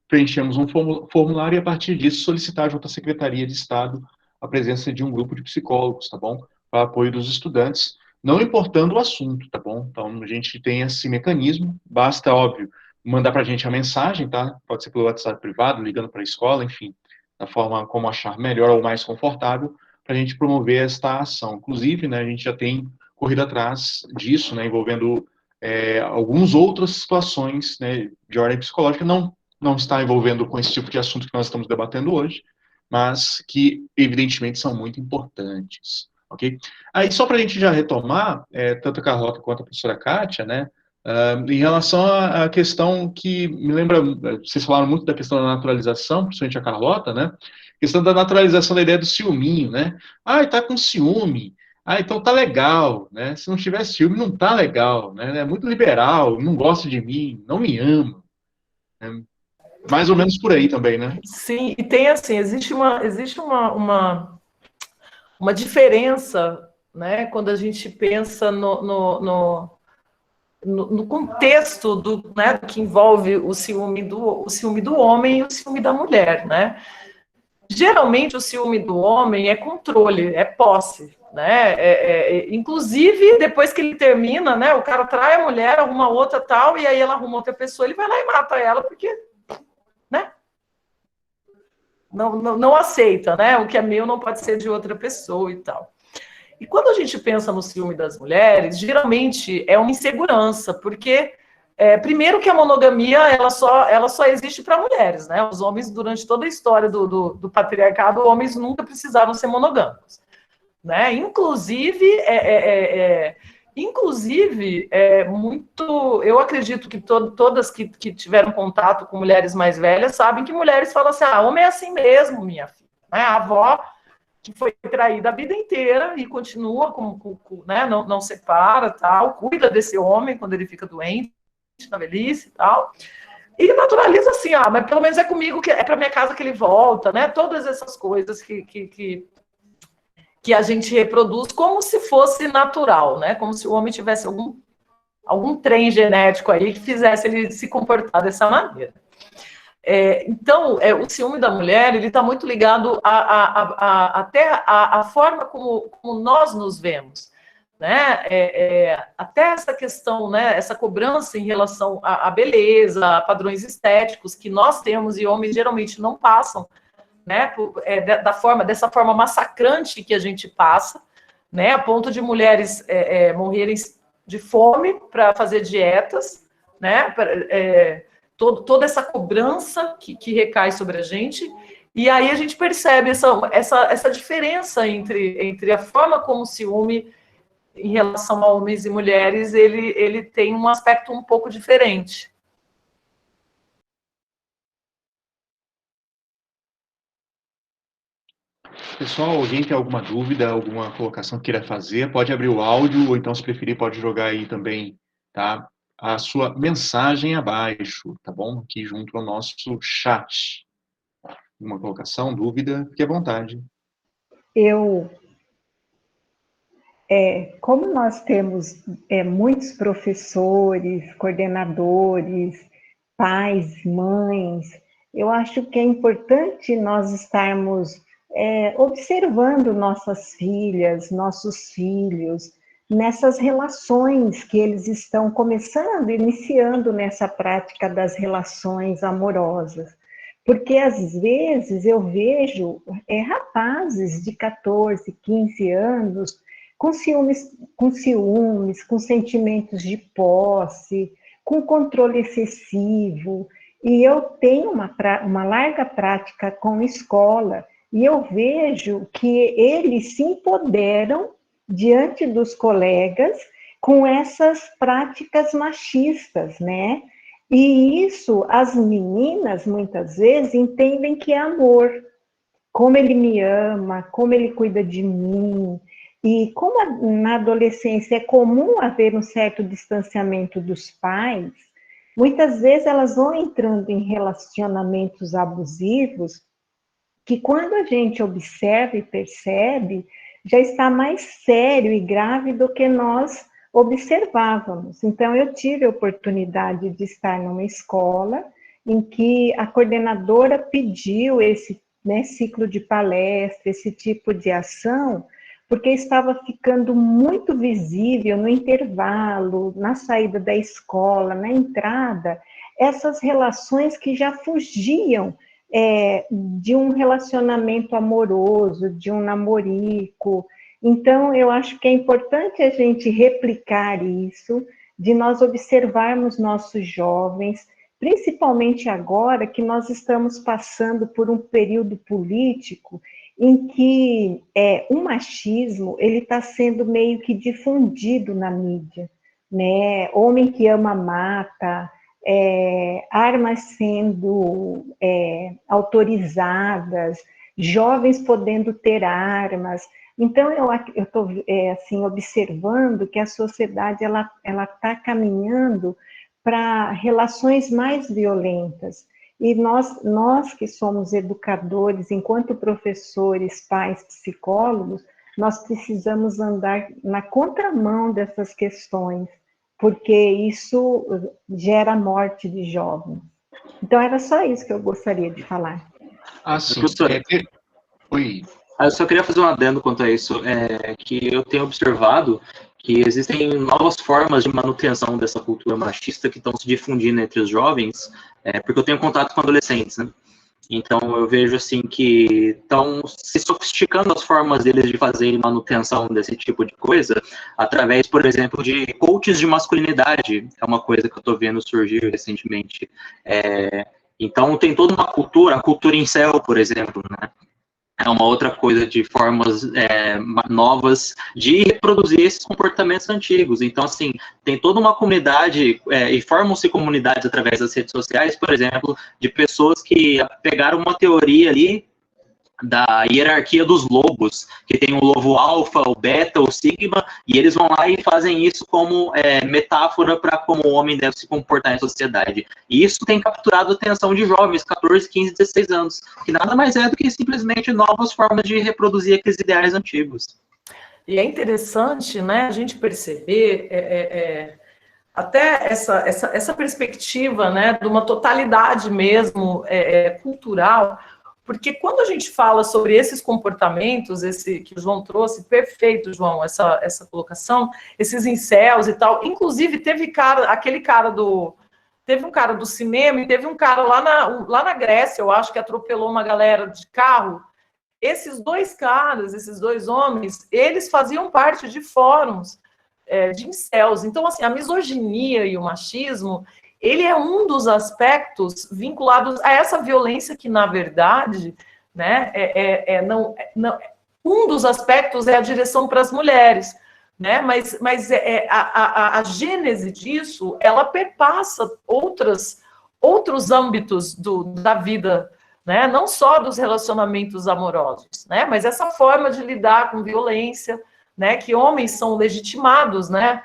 Preenchemos um formulário e, a partir disso, solicitar junto à Secretaria de Estado a presença de um grupo de psicólogos, tá bom? Para apoio dos estudantes, não importando o assunto, tá bom? Então, a gente tem esse mecanismo, basta, óbvio, mandar para a gente a mensagem, tá? Pode ser pelo WhatsApp privado, ligando para a escola, enfim, da forma como achar melhor ou mais confortável, para a gente promover esta ação. Inclusive, né, a gente já tem corrido atrás disso, né, envolvendo algumas outras situações, né, de ordem psicológica, não está envolvendo com esse tipo de assunto que nós estamos debatendo hoje, mas que, evidentemente, são muito importantes, ok? Aí, só para a gente já retomar, tanto a Carlota quanto a professora Kátia, né, em relação à questão que me lembra, vocês falaram muito da questão da naturalização, principalmente a Carlota, né, questão da naturalização da ideia do ciúminho, né, tá com ciúme, então tá legal, né? Se não tiver ciúme, não tá legal, né? É muito liberal, não gosta de mim, não me ama. Né? Mais ou menos por aí também, né? Sim, e tem assim, existe uma diferença, né? Quando a gente pensa no contexto do, né, que envolve o ciúme do homem e o ciúme da mulher, né? Geralmente o ciúme do homem é controle, é posse, né? Inclusive, depois que ele termina, né? O cara trai a mulher, arruma outra tal, e aí ela arruma outra pessoa, ele vai lá e mata ela, porque, né? Não aceita, né? O que é meu não pode ser de outra pessoa e tal. E quando a gente pensa no ciúme das mulheres, geralmente é uma insegurança, porque primeiro que a monogamia ela só existe para mulheres, né? Os homens, durante toda a história do patriarcado, homens nunca precisaram ser monogâmicos, né? Inclusive, eu acredito que todas que tiveram contato com mulheres mais velhas sabem que mulheres falam assim: homem é assim mesmo, minha filha. Né? A avó que foi traída a vida inteira e continua, né? Não separa, tal, cuida desse homem quando ele fica doente, na velhice e tal, e naturaliza assim, mas pelo menos é comigo, que é para minha casa que ele volta, né? Todas essas coisas que a gente reproduz como se fosse natural, né? Como se o homem tivesse algum trem genético aí que fizesse ele se comportar dessa maneira. Então, o ciúme da mulher, ele está muito ligado até a forma como nós nos vemos, né? Até essa questão, né? Essa cobrança em relação à beleza, a padrões estéticos que nós temos e homens geralmente não passam, né? Dessa forma massacrante que a gente passa, né? A ponto de mulheres morrerem de fome para fazer dietas, né? Toda essa cobrança que recai sobre a gente, e aí a gente percebe essa diferença entre a forma como o ciúme, em relação a homens e mulheres, ele tem um aspecto um pouco diferente. Pessoal, alguém tem alguma dúvida, alguma colocação que queira fazer, pode abrir o áudio, ou então, se preferir, pode jogar aí também, tá? A sua mensagem abaixo, tá bom? Aqui junto ao nosso chat. Uma colocação, dúvida, fique à vontade. Como nós temos muitos professores, coordenadores, pais, mães, eu acho que é importante nós estarmos observando nossas filhas, nossos filhos, nessas relações que eles estão começando, iniciando nessa prática das relações amorosas. Porque, às vezes, eu vejo rapazes de 14, 15 anos com ciúmes, com sentimentos de posse, com controle excessivo. E eu tenho uma larga prática com escola, e eu vejo que eles se empoderam diante dos colegas com essas práticas machistas, né? E isso, as meninas, muitas vezes, entendem que é amor. Como ele me ama, como ele cuida de mim. E como na adolescência é comum haver um certo distanciamento dos pais, muitas vezes elas vão entrando em relacionamentos abusivos, que quando a gente observa e percebe, já está mais sério e grave do que nós observávamos. Então, eu tive a oportunidade de estar numa escola em que a coordenadora pediu esse ciclo de palestra, esse tipo de ação, porque estava ficando muito visível no intervalo, na saída da escola, na entrada, essas relações que já fugiam de um relacionamento amoroso, de um namorico. Então, eu acho que é importante a gente replicar isso, de nós observarmos nossos jovens, principalmente agora que nós estamos passando por um período político em que o machismo ele está sendo meio que difundido na mídia, né? Homem que ama mata, armas sendo autorizadas, jovens podendo ter armas. Então, eu estou assim, observando que a sociedade ela está caminhando para relações mais violentas. E nós que somos educadores, enquanto professores, pais, psicólogos, nós precisamos andar na contramão dessas questões, porque isso gera morte de jovens. Então, era só isso que eu gostaria de falar. Sim. Oi. Eu só queria fazer um adendo quanto a isso, que eu tenho observado que existem novas formas de manutenção dessa cultura machista que estão se difundindo entre os jovens, porque eu tenho contato com adolescentes, né? Então, eu vejo, assim, que estão se sofisticando as formas deles de fazerem manutenção desse tipo de coisa, através, por exemplo, de coaches de masculinidade. É uma coisa que eu estou vendo surgir recentemente. Então, tem toda uma cultura, a cultura incel, por exemplo, né? É uma outra coisa de formas novas de reproduzir esses comportamentos antigos. Então, assim, tem toda uma comunidade, e formam-se comunidades através das redes sociais, por exemplo, de pessoas que pegaram uma teoria ali da hierarquia dos lobos, que tem o lobo alfa, o beta, o sigma, e eles vão lá e fazem isso como metáfora para como o homem deve se comportar em sociedade. E isso tem capturado a atenção de jovens, 14, 15, 16 anos, que nada mais é do que simplesmente novas formas de reproduzir aqueles ideais antigos. E é interessante, né, a gente perceber até essa perspectiva, né, de uma totalidade mesmo cultural, porque quando a gente fala sobre esses comportamentos, esse que o João trouxe, perfeito, João, essa colocação, esses incels e tal, inclusive teve um cara do cinema e teve um cara lá na Grécia, eu acho, que atropelou uma galera de carro. Esses dois caras, esses dois homens, eles faziam parte de fóruns de incels. Então, assim, a misoginia e o machismo, ele é um dos aspectos vinculados a essa violência que, na verdade, né, um dos aspectos é a direção para as mulheres, né, mas a gênese disso, ela perpassa outros âmbitos da vida, né, não só dos relacionamentos amorosos, né, mas essa forma de lidar com violência, né, que homens são legitimados, né,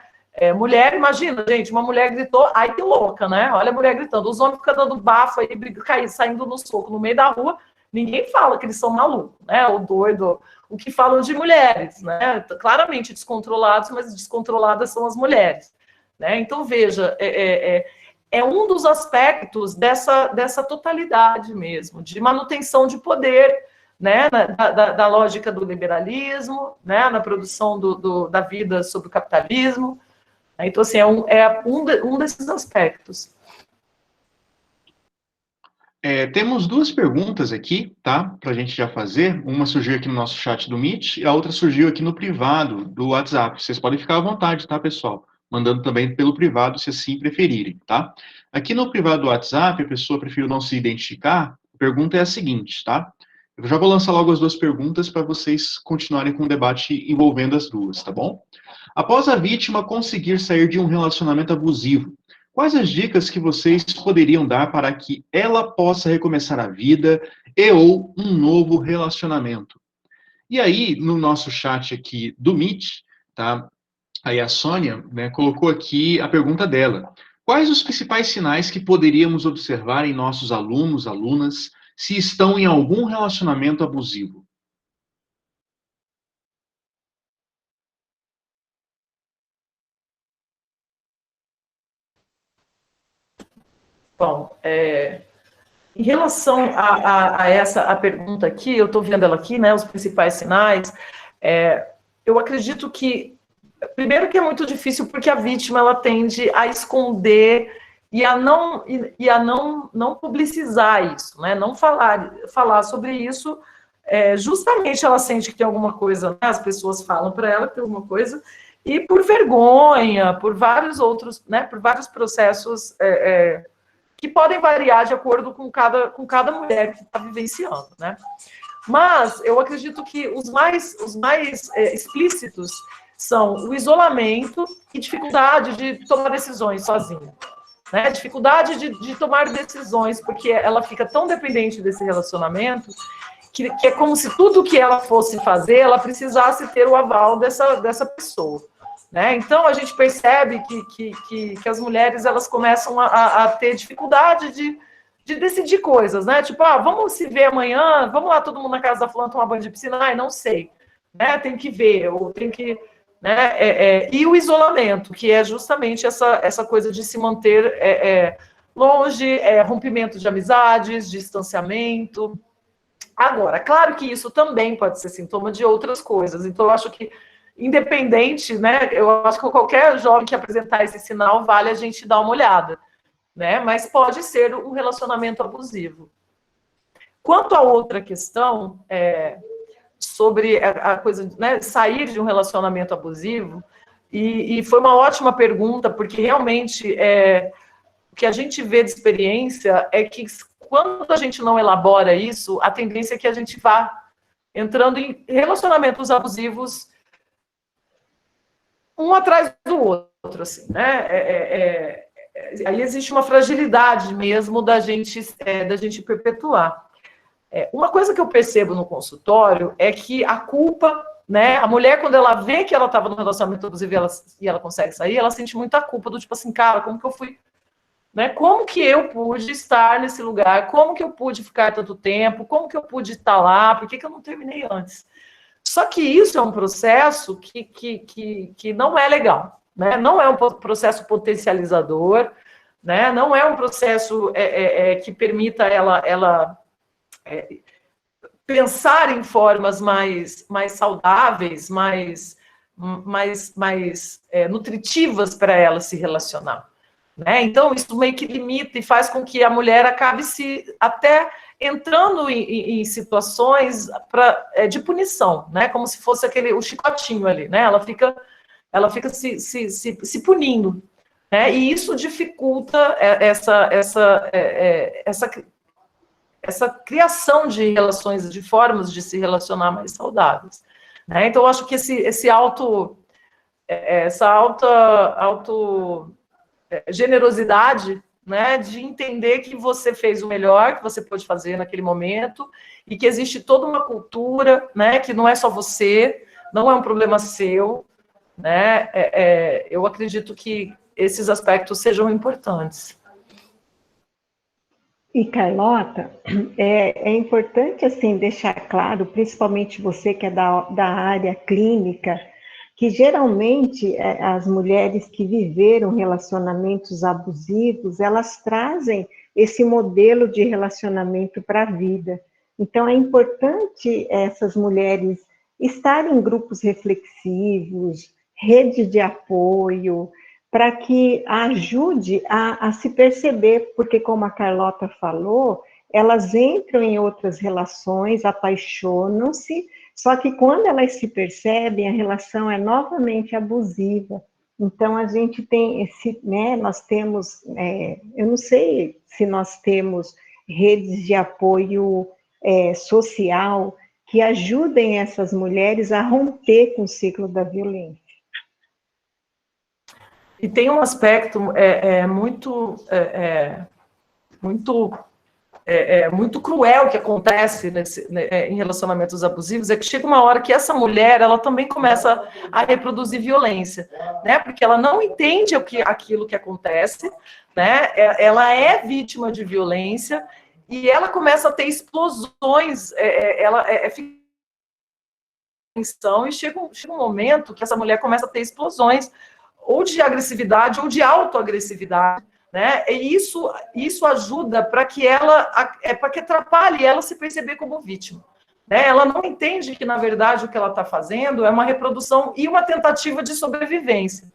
mulher, imagina, gente, uma mulher gritou, ai que louca, né, olha a mulher gritando, os homens ficam dando bafo aí, saindo no soco no meio da rua, ninguém fala que eles são malucos, né, ou doido, o que falam de mulheres, né, claramente descontrolados, mas descontroladas são as mulheres, né, então veja, é um dos aspectos dessa totalidade mesmo, de manutenção de poder, né, da lógica do liberalismo, né, na produção da vida sob o capitalismo. Então, assim, um desses aspectos. Temos duas perguntas aqui, tá, para a gente já fazer. Uma surgiu aqui no nosso chat do Meet e a outra surgiu aqui no privado do WhatsApp. Vocês podem ficar à vontade, tá, pessoal? Mandando também pelo privado, se assim preferirem, tá? Aqui no privado do WhatsApp, a pessoa prefere não se identificar. A pergunta é a seguinte, tá? Eu já vou lançar logo as duas perguntas para vocês continuarem com o debate envolvendo as duas, tá bom? Após a vítima conseguir sair de um relacionamento abusivo, quais as dicas que vocês poderiam dar para que ela possa recomeçar a vida ou um novo relacionamento? E aí, no nosso chat aqui do Meet, tá? Aí a Sônia, né, colocou aqui a pergunta dela. Quais os principais sinais que poderíamos observar em nossos alunos, alunas, se estão em algum relacionamento abusivo? Bom, em relação a pergunta aqui, eu estou vendo ela aqui, né, os principais sinais, eu acredito que, primeiro que é muito difícil porque a vítima, ela tende a esconder e a não publicizar isso, né, não falar sobre isso, justamente ela sente que tem alguma coisa, né, as pessoas falam para ela que tem alguma coisa, e por vergonha, por vários outros, né, por vários processos que podem variar de acordo com cada mulher que está vivenciando, né? Mas eu acredito que os mais explícitos são o isolamento e dificuldade de tomar decisões sozinha, né? Dificuldade de tomar decisões, porque ela fica tão dependente desse relacionamento que é como se tudo que ela fosse fazer, ela precisasse ter o aval dessa pessoa. Né? Então, a gente percebe que as mulheres, elas começam a ter dificuldade de decidir coisas, né? Tipo, vamos se ver amanhã, vamos lá todo mundo na casa da fulana tomar banho de piscina? Ai, não sei, né? Tem que ver, ou tem que... Né? E o isolamento, que é justamente essa coisa de se manter longe, rompimento de amizades, distanciamento. Agora, claro que isso também pode ser sintoma de outras coisas, então eu acho que independente, né, eu acho que qualquer jovem que apresentar esse sinal vale a gente dar uma olhada, né, mas pode ser um relacionamento abusivo. Quanto a outra questão, sobre a coisa, né, sair de um relacionamento abusivo, e foi uma ótima pergunta, porque realmente o que a gente vê de experiência é que quando a gente não elabora isso, a tendência é que a gente vá entrando em relacionamentos abusivos um atrás do outro, assim, né? Aí existe uma fragilidade mesmo da gente perpetuar. Uma coisa que eu percebo no consultório é que a culpa, né? A mulher, quando ela vê que ela estava no relacionamento abusivo e ela consegue sair, ela sente muita culpa, do tipo assim, cara, como que eu fui... Né? Como que eu pude estar nesse lugar? Como que eu pude ficar tanto tempo? Como que eu pude estar lá? Por que eu não terminei antes? Só que isso é um processo que não é legal, né? Não é um processo potencializador, né? Não é um processo que permita ela pensar em formas mais saudáveis, mais nutritivas para ela se relacionar. Né? Então, isso meio que limita e faz com que a mulher acabe até entrando em situações de punição, né? Como se fosse o chicotinho ali, né? Ela fica se punindo, né? E isso dificulta essa criação de relações, de formas de se relacionar mais saudáveis, né? Então, eu acho que essa auto generosidade, né, de entender que você fez o melhor que você pôde fazer naquele momento e que existe toda uma cultura, né, que não é só você, não é um problema seu, né? Eu acredito que esses aspectos sejam importantes. E, Carlota, é importante, assim, deixar claro, principalmente você que é da área clínica, que geralmente as mulheres que viveram relacionamentos abusivos, elas trazem esse modelo de relacionamento para a vida. Então, é importante essas mulheres estarem em grupos reflexivos, rede de apoio, para que ajude a se perceber, porque como a Carlota falou, elas entram em outras relações, apaixonam-se, só que quando elas se percebem, a relação é novamente abusiva. Então, a gente tem nós temos, eu não sei se nós temos redes de apoio social que ajudem essas mulheres a romper com o ciclo da violência. E tem um aspecto muito cruel que acontece em relacionamentos abusivos, é que chega uma hora que essa mulher, ela também começa a reproduzir violência, né? Porque ela não entende aquilo que acontece, né? Ela é vítima de violência e ela começa a ter explosões, e chega um momento que essa mulher começa a ter explosões ou de agressividade ou de autoagressividade, né? E isso ajuda para que atrapalhe ela se perceber como vítima, né? Ela não entende que, na verdade, o que ela está fazendo é uma reprodução e uma tentativa de sobrevivência,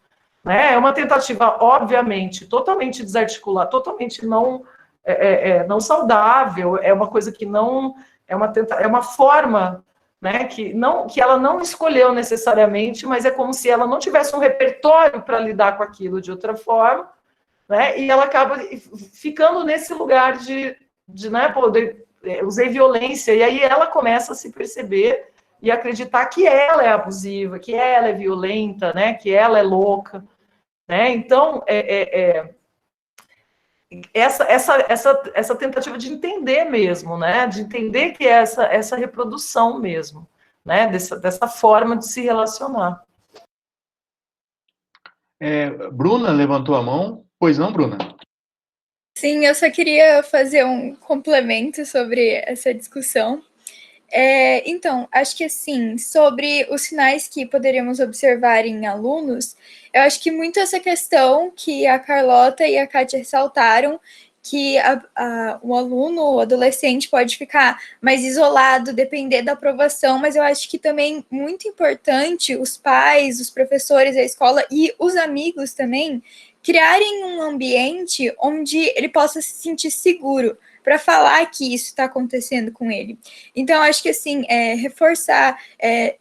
né? É uma tentativa, obviamente, totalmente desarticulada, totalmente não saudável, é uma coisa que não... É uma forma, né, que ela não escolheu necessariamente, mas é como se ela não tivesse um repertório para lidar com aquilo de outra forma, né, e ela acaba ficando nesse lugar de né, usei violência, e aí ela começa a se perceber e acreditar que ela é abusiva, que ela é violenta, né, que ela é louca, né, então, essa tentativa de entender mesmo, né? De entender que é essa reprodução mesmo, né? Dessa forma de se relacionar. Bruna levantou a mão. Pois não, Bruna? Sim, eu só queria fazer um complemento sobre essa discussão. Então, acho que assim, sobre os sinais que poderíamos observar em alunos, eu acho que muito essa questão que a Carlota e a Kátia ressaltaram, que o aluno, o adolescente pode ficar mais isolado, depender da aprovação, mas eu acho que também muito importante os pais, os professores, a escola e os amigos também criarem um ambiente onde ele possa se sentir seguro para falar que isso está acontecendo com ele. Então, acho que, assim, reforçar,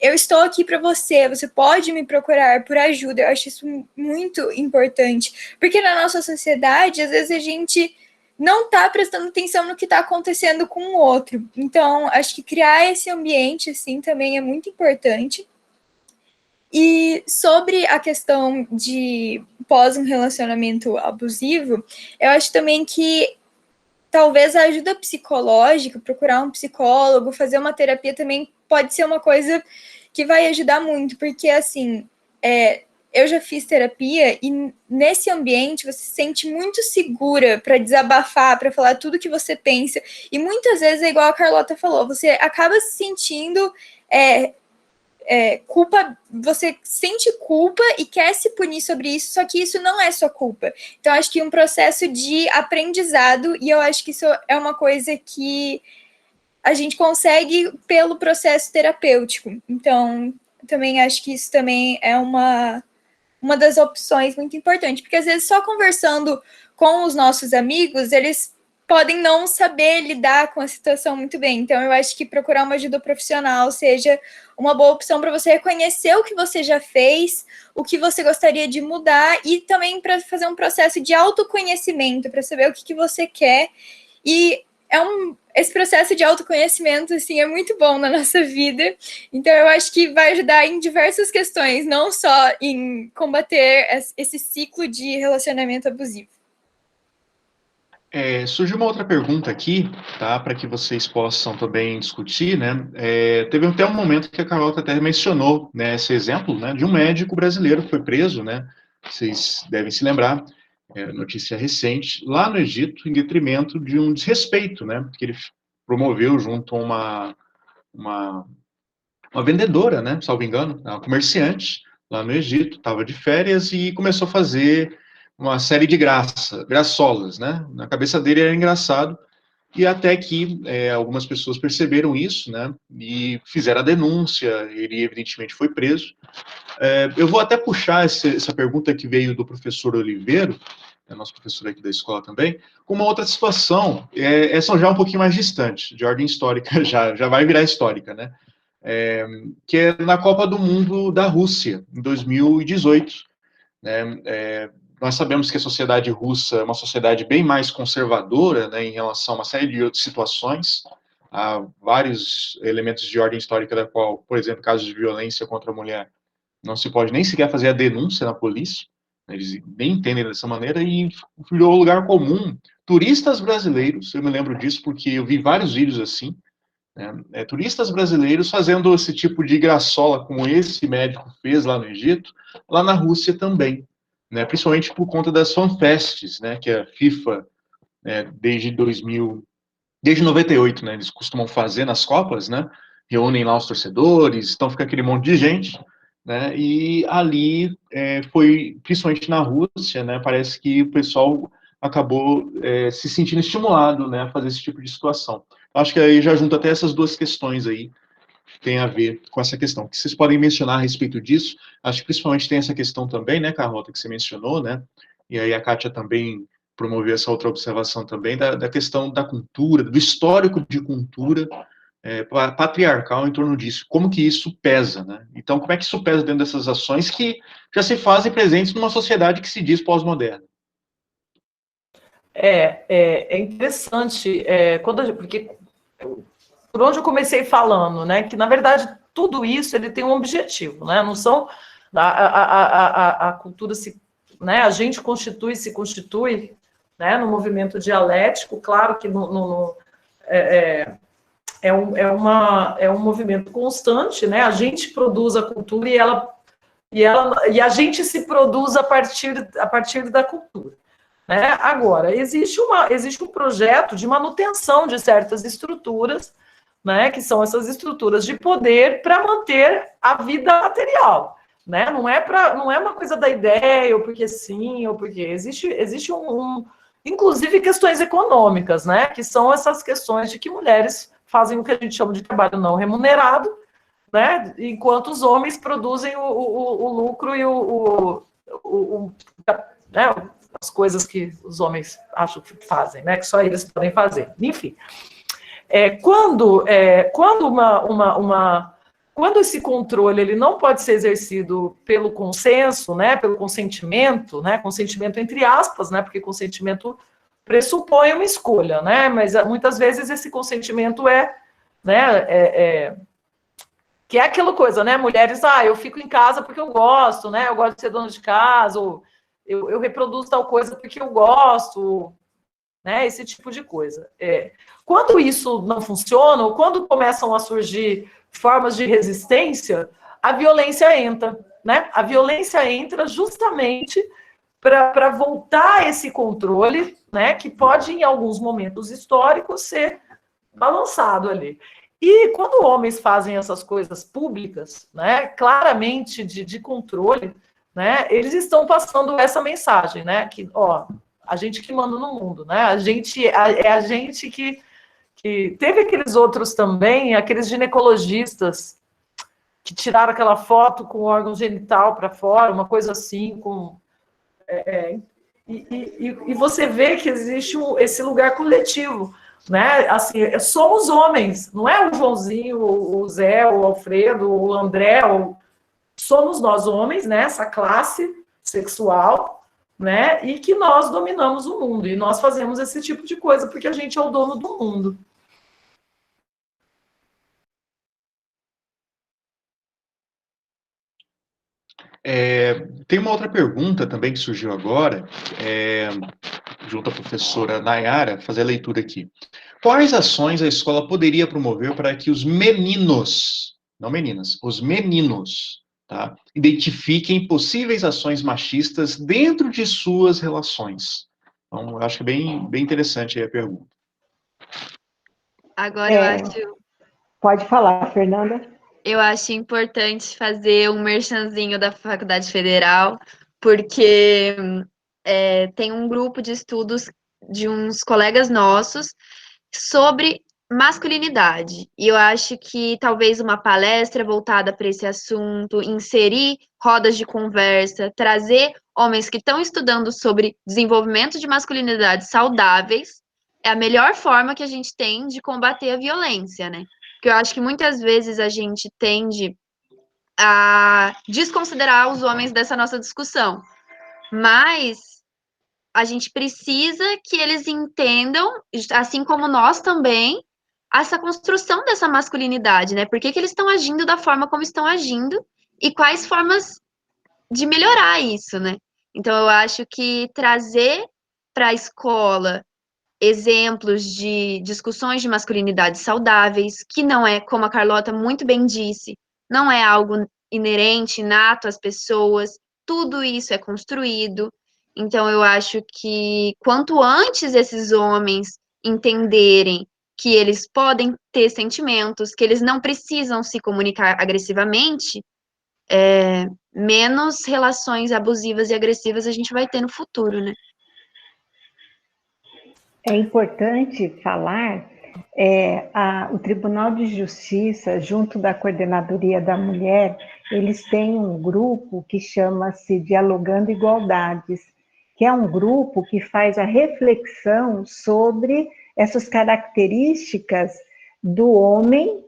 eu estou aqui para você pode me procurar por ajuda, eu acho isso muito importante, porque na nossa sociedade, às vezes a gente não está prestando atenção no que está acontecendo com o outro. Então, acho que criar esse ambiente, assim, também é muito importante. E sobre a questão de pós um relacionamento abusivo, eu acho também que talvez a ajuda psicológica, procurar um psicólogo, fazer uma terapia também pode ser uma coisa que vai ajudar muito, porque, assim, eu já fiz terapia e nesse ambiente você se sente muito segura para desabafar, para falar tudo que você pensa, e muitas vezes é igual a Carlota falou, você acaba se sentindo culpa, você sente culpa e quer se punir sobre isso, só que isso não é sua culpa. Então, acho que um processo de aprendizado, e eu acho que isso é uma coisa que a gente consegue pelo processo terapêutico. Então, também acho que isso também é uma das opções muito importantes, porque às vezes só conversando com os nossos amigos, eles podem não saber lidar com a situação muito bem. Então, eu acho que procurar uma ajuda profissional seja uma boa opção para você reconhecer o que você já fez, o que você gostaria de mudar, e também para fazer um processo de autoconhecimento, para saber o que você quer. E esse processo de autoconhecimento, assim, é muito bom na nossa vida. Então, eu acho que vai ajudar em diversas questões, não só em combater esse ciclo de relacionamento abusivo. Surgiu uma outra pergunta aqui, tá, para que vocês possam também discutir, né? Teve até um momento que a Carlota até mencionou, né, esse exemplo, né, de um médico brasileiro que foi preso, né? Vocês devem se lembrar, notícia recente, lá no Egito, em detrimento de um desrespeito, né? Que ele promoveu junto a uma vendedora, né? Salvo engano, uma comerciante lá no Egito, estava de férias e começou a fazer uma série de graçolas, né? Na cabeça dele era engraçado, e até que algumas pessoas perceberam isso, né? E fizeram a denúncia, ele evidentemente foi preso. Eu vou até puxar essa pergunta que veio do professor Oliveiro, nosso professor aqui da escola também, com uma outra situação, essa já é um pouquinho mais distante, de ordem histórica, já vai virar histórica, né? Que é na Copa do Mundo da Rússia, em 2018, né? Nós sabemos que a sociedade russa é uma sociedade bem mais conservadora, né, em relação a uma série de outras situações. Há vários elementos de ordem histórica da qual, por exemplo, casos de violência contra a mulher, não se pode nem sequer fazer a denúncia na polícia, né, eles nem entendem dessa maneira, e virou lugar comum. Turistas brasileiros, eu me lembro disso porque eu vi vários vídeos assim, né, turistas brasileiros fazendo esse tipo de graçola, como esse médico fez lá no Egito, lá na Rússia também. Né, principalmente por conta das fanfests, né, que a FIFA, desde 98, né, eles costumam fazer nas Copas, né, reúnem lá os torcedores, então fica aquele monte de gente, né, e ali foi, principalmente na Rússia, né, parece que o pessoal acabou se sentindo estimulado, né, a fazer esse tipo de situação. Acho que aí já junta até essas duas questões aí, tem a ver com essa questão. Que vocês podem mencionar a respeito disso? Acho que principalmente tem essa questão também, né, Carlota, que você mencionou, né? E aí a Kátia também promoveu essa outra observação também, da questão da cultura, do histórico de cultura patriarcal em torno disso. Como que isso pesa, né? Então, como é que isso pesa dentro dessas ações que já se fazem presentes numa sociedade que se diz pós-moderna? É interessante, porque por onde eu comecei falando, né, que na verdade tudo isso ele tem um objetivo, né, não são a cultura né, a gente se constitui, né, no movimento dialético, claro que é um movimento constante, né, a gente produz a cultura e a gente se produz a partir da cultura. Né? Agora, existe um projeto de manutenção de certas estruturas, né, que são essas estruturas de poder para manter a vida material. Né? Não é uma coisa da ideia, ou porque sim, ou porque... Existe inclusive questões econômicas, né, que são essas questões de que mulheres fazem o que a gente chama de trabalho não remunerado, né, enquanto os homens produzem o lucro e né, as coisas que os homens acham que fazem, né, que só eles podem fazer. Enfim, quando esse controle ele não pode ser exercido pelo consenso, né, pelo consentimento, né, consentimento entre aspas, né, porque consentimento pressupõe uma escolha, né, mas muitas vezes esse consentimento que é aquela coisa, né, mulheres, eu fico em casa porque eu gosto, né, eu gosto de ser dona de casa, ou eu reproduzo tal coisa porque eu gosto, né, esse tipo de coisa. Quando isso não funciona, ou quando começam a surgir formas de resistência, a violência entra, né? A violência entra justamente para voltar esse controle, né, que pode, em alguns momentos históricos, ser balançado ali. E quando homens fazem essas coisas públicas, né, claramente de controle, né, eles estão passando essa mensagem, né, que, ó, a gente que manda no mundo, né, é a gente que teve aqueles outros também, aqueles ginecologistas que tiraram aquela foto com o órgão genital para fora, uma coisa assim, e você vê que existe esse lugar coletivo, né? Assim, somos homens, não é o Joãozinho, o Zé, o Alfredo, o André, somos nós homens, né? Essa classe sexual, né? E que nós dominamos o mundo, e nós fazemos esse tipo de coisa porque a gente é o dono do mundo. Tem uma outra pergunta também que surgiu agora, junto à professora Nayara, fazer a leitura aqui. Quais ações a escola poderia promover para que os meninos, não meninas, os meninos, tá, identifiquem possíveis ações machistas dentro de suas relações? Então, eu acho que é bem interessante aí a pergunta. Agora eu acho. Pode falar, Fernanda. Eu acho importante fazer um merchanzinho da Faculdade Federal, porque tem um grupo de estudos de uns colegas nossos sobre masculinidade. E eu acho que talvez uma palestra voltada para esse assunto, inserir rodas de conversa, trazer homens que estão estudando sobre desenvolvimento de masculinidade saudáveis, é a melhor forma que a gente tem de combater a violência, né? Porque eu acho que muitas vezes a gente tende a desconsiderar os homens dessa nossa discussão. Mas a gente precisa que eles entendam, assim como nós também, essa construção dessa masculinidade, né? Por que eles estão agindo da forma como estão agindo e quais formas de melhorar isso, né? Então, eu acho que trazer para a escola exemplos de discussões de masculinidade saudáveis, que não é, como a Carlota muito bem disse, não é algo inerente, inato às pessoas, tudo isso é construído. Então, eu acho que quanto antes esses homens entenderem que eles podem ter sentimentos, que eles não precisam se comunicar agressivamente, menos relações abusivas e agressivas a gente vai ter no futuro, né? É importante falar, o Tribunal de Justiça, junto da Coordenadoria da Mulher, eles têm um grupo que chama-se Dialogando Igualdades, que é um grupo que faz a reflexão sobre essas características do homem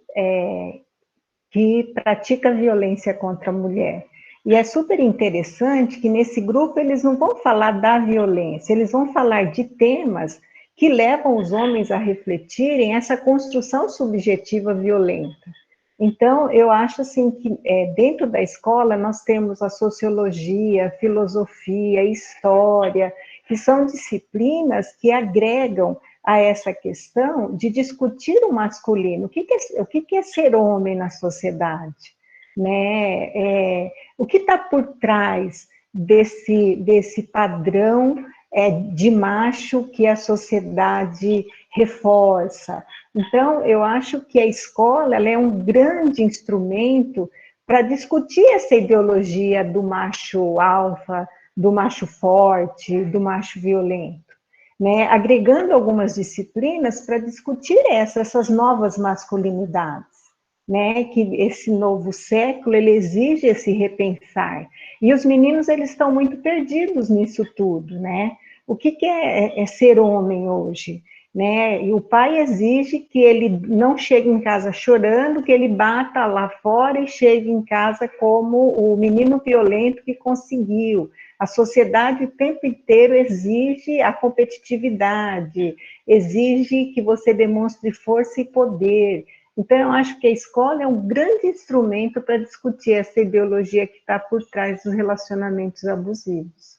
que pratica violência contra a mulher. E é super interessante que nesse grupo eles não vão falar da violência, eles vão falar de temas que levam os homens a refletirem essa construção subjetiva violenta. Então, eu acho assim que dentro da escola nós temos a sociologia, a filosofia, a história, que são disciplinas que agregam a essa questão de discutir o masculino. O que é ser homem na sociedade? Né? O que está por trás desse padrão de macho que a sociedade reforça? Então, eu acho que a escola ela é um grande instrumento para discutir essa ideologia do macho alfa, do macho forte, do macho violento, né? Agregando algumas disciplinas para discutir essas novas masculinidades, né? Que esse novo século ele exige esse repensar. E os meninos eles estão muito perdidos nisso tudo, né? O que é ser homem hoje? Né? E o pai exige que ele não chegue em casa chorando, que ele bata lá fora e chegue em casa como o menino violento que conseguiu. A sociedade o tempo inteiro exige a competitividade, exige que você demonstre força e poder. Então, eu acho que a escola é um grande instrumento para discutir essa ideologia que está por trás dos relacionamentos abusivos.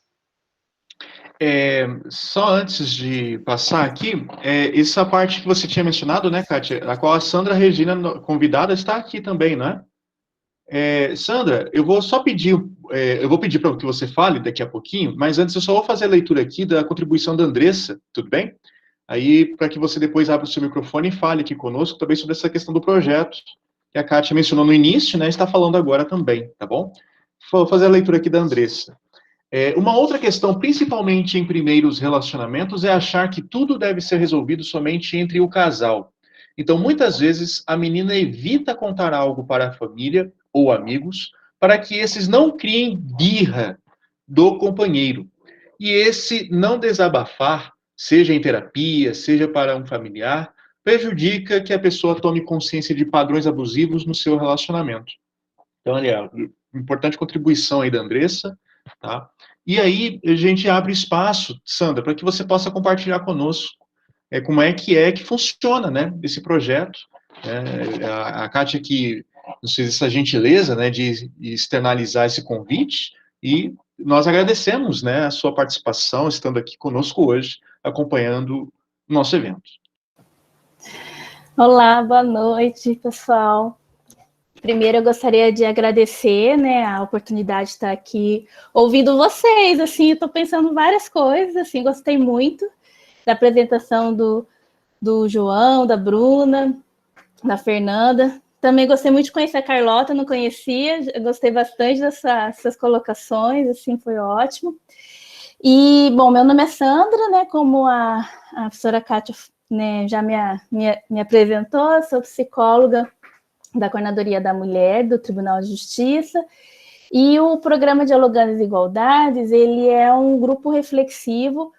Só antes de passar aqui, essa parte que você tinha mencionado, né, Kátia, a qual a Sandra Regina, convidada, está aqui também, né? Sandra, eu vou só pedir, eu vou pedir para que você fale daqui a pouquinho, mas antes eu só vou fazer a leitura aqui da contribuição da Andressa, tudo bem? aí para que você depois abra o seu microfone e fale aqui conosco também sobre essa questão do projeto, que a Kátia mencionou no início, né, está falando agora também, tá bom? Vou fazer a leitura aqui da Andressa. Uma outra questão, principalmente em primeiros relacionamentos, é achar que tudo deve ser resolvido somente entre o casal. Então, muitas vezes, a menina evita contar algo para a família ou amigos, para que esses não criem birra do companheiro. E esse não desabafar, seja em terapia, seja para um familiar, prejudica que a pessoa tome consciência de padrões abusivos no seu relacionamento. Então, aliás, importante contribuição aí da Andressa, tá? E aí, a gente abre espaço, Sandra, para que você possa compartilhar conosco como é que funciona, né, esse projeto. A Kátia que nos fez essa gentileza, né, de externalizar esse convite, e nós agradecemos, né, a sua participação, estando aqui conosco hoje, acompanhando o nosso evento. Olá, boa noite, pessoal. Primeiro, eu gostaria de agradecer, né, a oportunidade de estar aqui ouvindo vocês, assim, eu estou pensando várias coisas, assim, gostei muito da apresentação do João, da Bruna, da Fernanda. Também gostei muito de conhecer a Carlota, não conhecia, gostei bastante dessas colocações, assim, foi ótimo. E, bom, meu nome é Sandra, né, como a professora Kátia, né, já me apresentou, eu sou psicóloga da Coordenadoria da Mulher, do Tribunal de Justiça, e o programa Dialogando Desigualdades, ele é um grupo reflexivo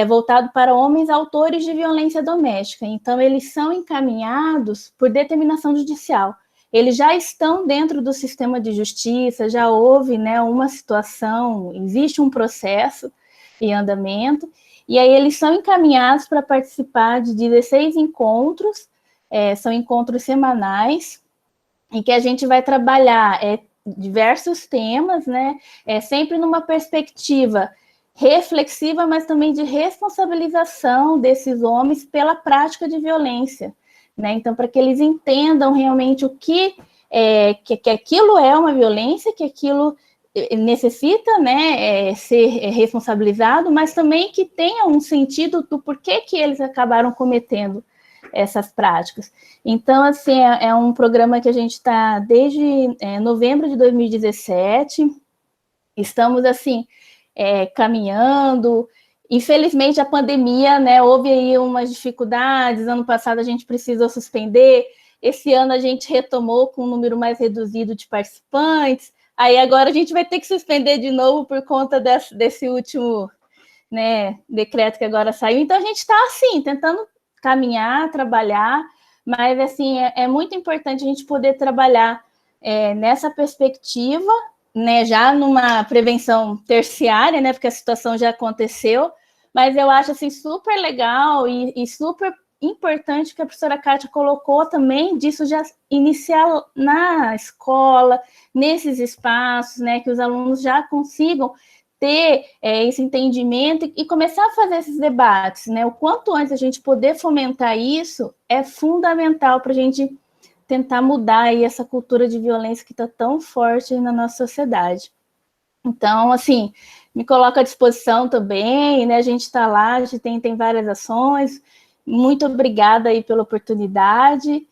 voltado para homens autores de violência doméstica. Então, eles são encaminhados por determinação judicial. Eles já estão dentro do sistema de justiça, já houve, né, uma situação, existe um processo em andamento, e aí eles são encaminhados para participar de 16 encontros, são encontros semanais, em que a gente vai trabalhar diversos temas, né, sempre numa perspectiva reflexiva, mas também de responsabilização desses homens pela prática de violência, né? Então, para que eles entendam realmente o que aquilo é uma violência, que aquilo necessita, né, ser responsabilizado, mas também que tenha um sentido do porquê que eles acabaram cometendo essas práticas. Então, assim, é um programa que a gente está desde novembro de 2017, estamos, assim, caminhando. Infelizmente, a pandemia, né, houve aí umas dificuldades, ano passado a gente precisou suspender, esse ano a gente retomou com um número mais reduzido de participantes, aí agora a gente vai ter que suspender de novo por conta desse último, né, decreto que agora saiu. Então, a gente está, assim, tentando caminhar, trabalhar, mas, assim, é muito importante a gente poder trabalhar nessa perspectiva, né, já numa prevenção terciária, né, porque a situação já aconteceu, mas eu acho, assim, super legal e super importante que a professora Kátia colocou também disso já iniciar na escola, nesses espaços, né, que os alunos já consigam ter esse entendimento e começar a fazer esses debates, né, o quanto antes a gente poder fomentar isso é fundamental para a gente tentar mudar aí essa cultura de violência que está tão forte na nossa sociedade. Então, assim, me coloco à disposição também, né? A gente está lá, a gente tem várias ações. Muito obrigada aí pela oportunidade.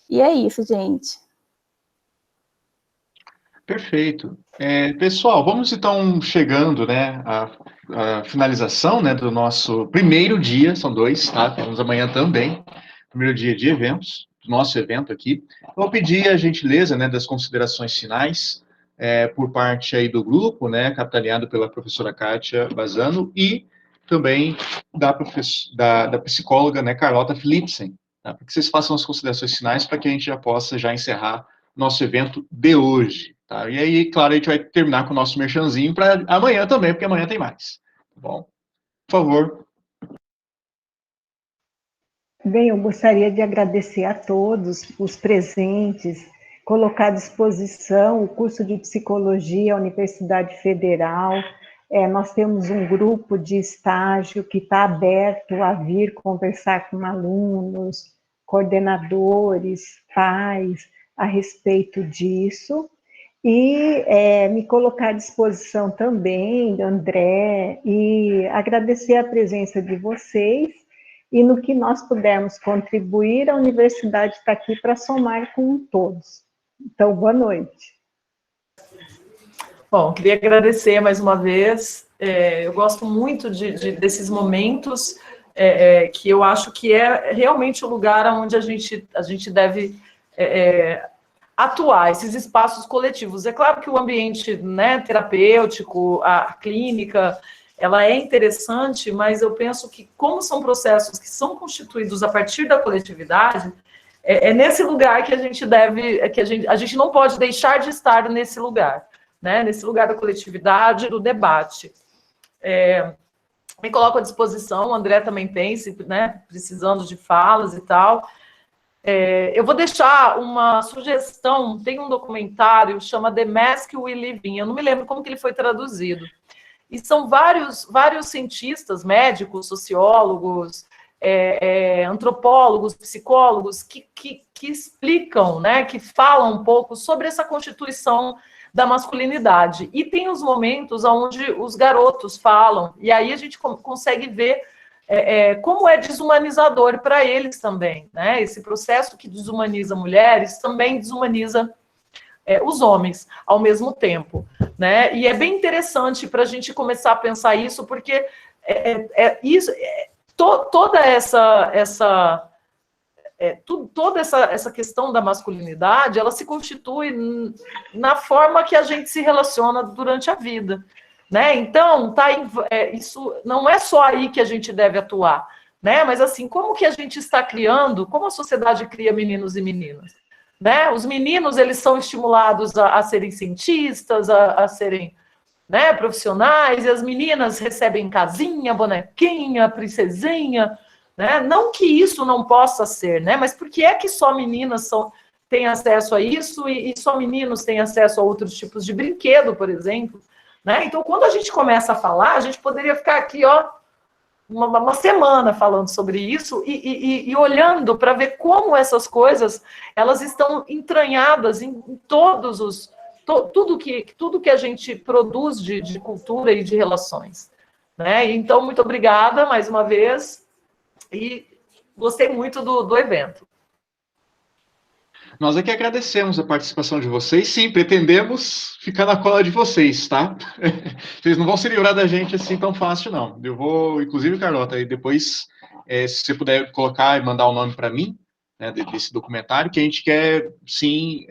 E é isso, gente. Perfeito. Pessoal, vamos então chegando, né, à finalização, né, do nosso primeiro dia, são 2, tá? Temos amanhã também, primeiro dia de eventos, do nosso evento aqui. Vou pedir a gentileza, né, das considerações finais por parte aí do grupo, né, capitaneado pela professora Kátia Bazzano e também da psicóloga, né, Carlota Philipsen, tá? Para que vocês façam as considerações finais para que a gente já possa já encerrar nosso evento de hoje, tá? E aí, claro, a gente vai terminar com o nosso merchanzinho para amanhã também, porque amanhã tem mais, tá bom? Por favor. Bem, eu gostaria de agradecer a todos os presentes, colocar à disposição o curso de psicologia, a Universidade Federal. Nós temos um grupo de estágio que está aberto a vir conversar com alunos, coordenadores, pais, a respeito disso. E me colocar à disposição também, André, e agradecer a presença de vocês e no que nós pudermos contribuir, a universidade está aqui para somar com todos. Então, boa noite. Bom, queria agradecer mais uma vez. Eu gosto muito desses momentos, que eu acho que é realmente o lugar onde a gente deve atuar, esses espaços coletivos. É claro que o ambiente, né, terapêutico, a clínica, ela é interessante, mas eu penso que, como são processos que são constituídos a partir da coletividade, é nesse lugar que a gente deve, a gente não pode deixar de estar nesse lugar, né, nesse lugar da coletividade, do debate. Me coloco à disposição, o André também tem, né, precisando de falas e tal. Eu vou deixar uma sugestão, tem um documentário, chama The Mask We Live In, eu não me lembro como que ele foi traduzido. E são vários cientistas, médicos, sociólogos, antropólogos, psicólogos, que explicam, né, que falam um pouco sobre essa constituição da masculinidade. E tem os momentos onde os garotos falam, e aí a gente consegue ver como é desumanizador para eles também, né? Esse processo que desumaniza mulheres também desumaniza os homens ao mesmo tempo, né? E é bem interessante para a gente começar a pensar isso, porque toda essa questão da masculinidade, ela se constitui na forma que a gente se relaciona durante a vida, né? Então, isso não é só aí que a gente deve atuar, né? Mas assim, como que a gente está criando, como a sociedade cria meninos e meninas, né? Os meninos, eles são estimulados a serem cientistas, a serem, né, profissionais, e as meninas recebem casinha, bonequinha, princesinha, né? Não que isso não possa ser, né? Mas por que é que só meninas têm acesso a isso e só meninos têm acesso a outros tipos de brinquedo, por exemplo? Né? Então, quando a gente começa a falar, a gente poderia ficar aqui, uma semana falando sobre isso e olhando para ver como essas coisas, elas estão entranhadas em todos tudo que a gente produz de cultura e de relações, né? Então, muito obrigada mais uma vez e gostei muito do evento. Nós aqui agradecemos a participação de vocês. Sim, pretendemos ficar na cola de vocês, tá? Vocês não vão se livrar da gente assim tão fácil, não. Eu vou, inclusive, Carlota, e depois, se você puder colocar e mandar o nome para mim, né, desse documentário, que a gente quer, sim,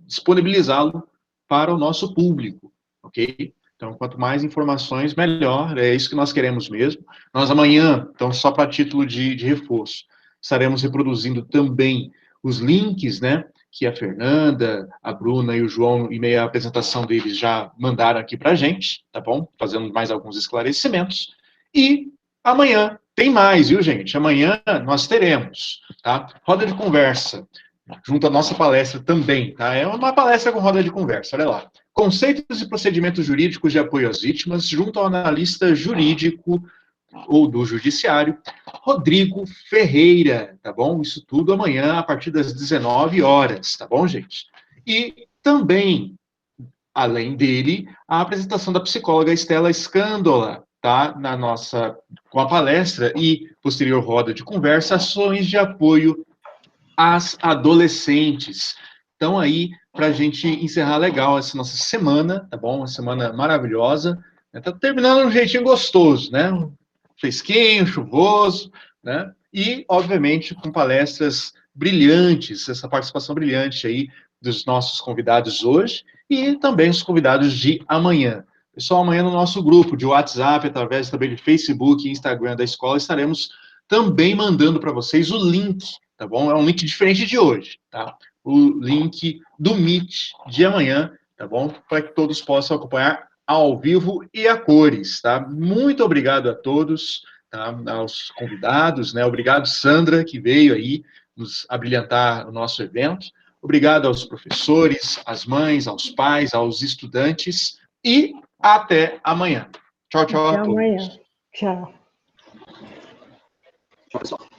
disponibilizá-lo para o nosso público, ok? Então, quanto mais informações, melhor. É isso que nós queremos mesmo. Nós amanhã, então, só para título de reforço, estaremos reproduzindo também os links, né, que a Fernanda, a Bruna e o João, em meio à apresentação deles, já mandaram aqui para a gente, tá bom? Fazendo mais alguns esclarecimentos. E amanhã tem mais, viu, gente? Amanhã nós teremos, tá? Roda de conversa, junto à nossa palestra também, tá? É uma palestra com roda de conversa, olha lá. Conceitos e procedimentos jurídicos de apoio às vítimas, junto ao analista jurídico ou do Judiciário, Rodrigo Ferreira, tá bom? Isso tudo amanhã, a partir das 19 horas, tá bom, gente? E também, além dele, a apresentação da psicóloga Estela Scândola, tá? Com a palestra e posterior roda de conversa, ações de apoio às adolescentes. Então, aí, para a gente encerrar legal essa nossa semana, tá bom? Uma semana maravilhosa. Tá terminando de um jeitinho gostoso, né? Fresquinho, chuvoso, né? E, obviamente, com palestras brilhantes, essa participação brilhante aí dos nossos convidados hoje e também os convidados de amanhã. Pessoal, amanhã no nosso grupo de WhatsApp, através também de Facebook e Instagram da escola, estaremos também mandando para vocês o link, tá bom? É um link diferente de hoje, tá? O link do Meet de amanhã, tá bom? Para que todos possam acompanhar ao vivo e a cores, tá? Muito obrigado a todos, tá? Aos convidados, né? Obrigado, Sandra, que veio aí nos abrilhantar o nosso evento. Obrigado aos professores, às mães, aos pais, aos estudantes e até amanhã. Tchau, tchau a todos. Até amanhã. Tchau. Tchau, pessoal.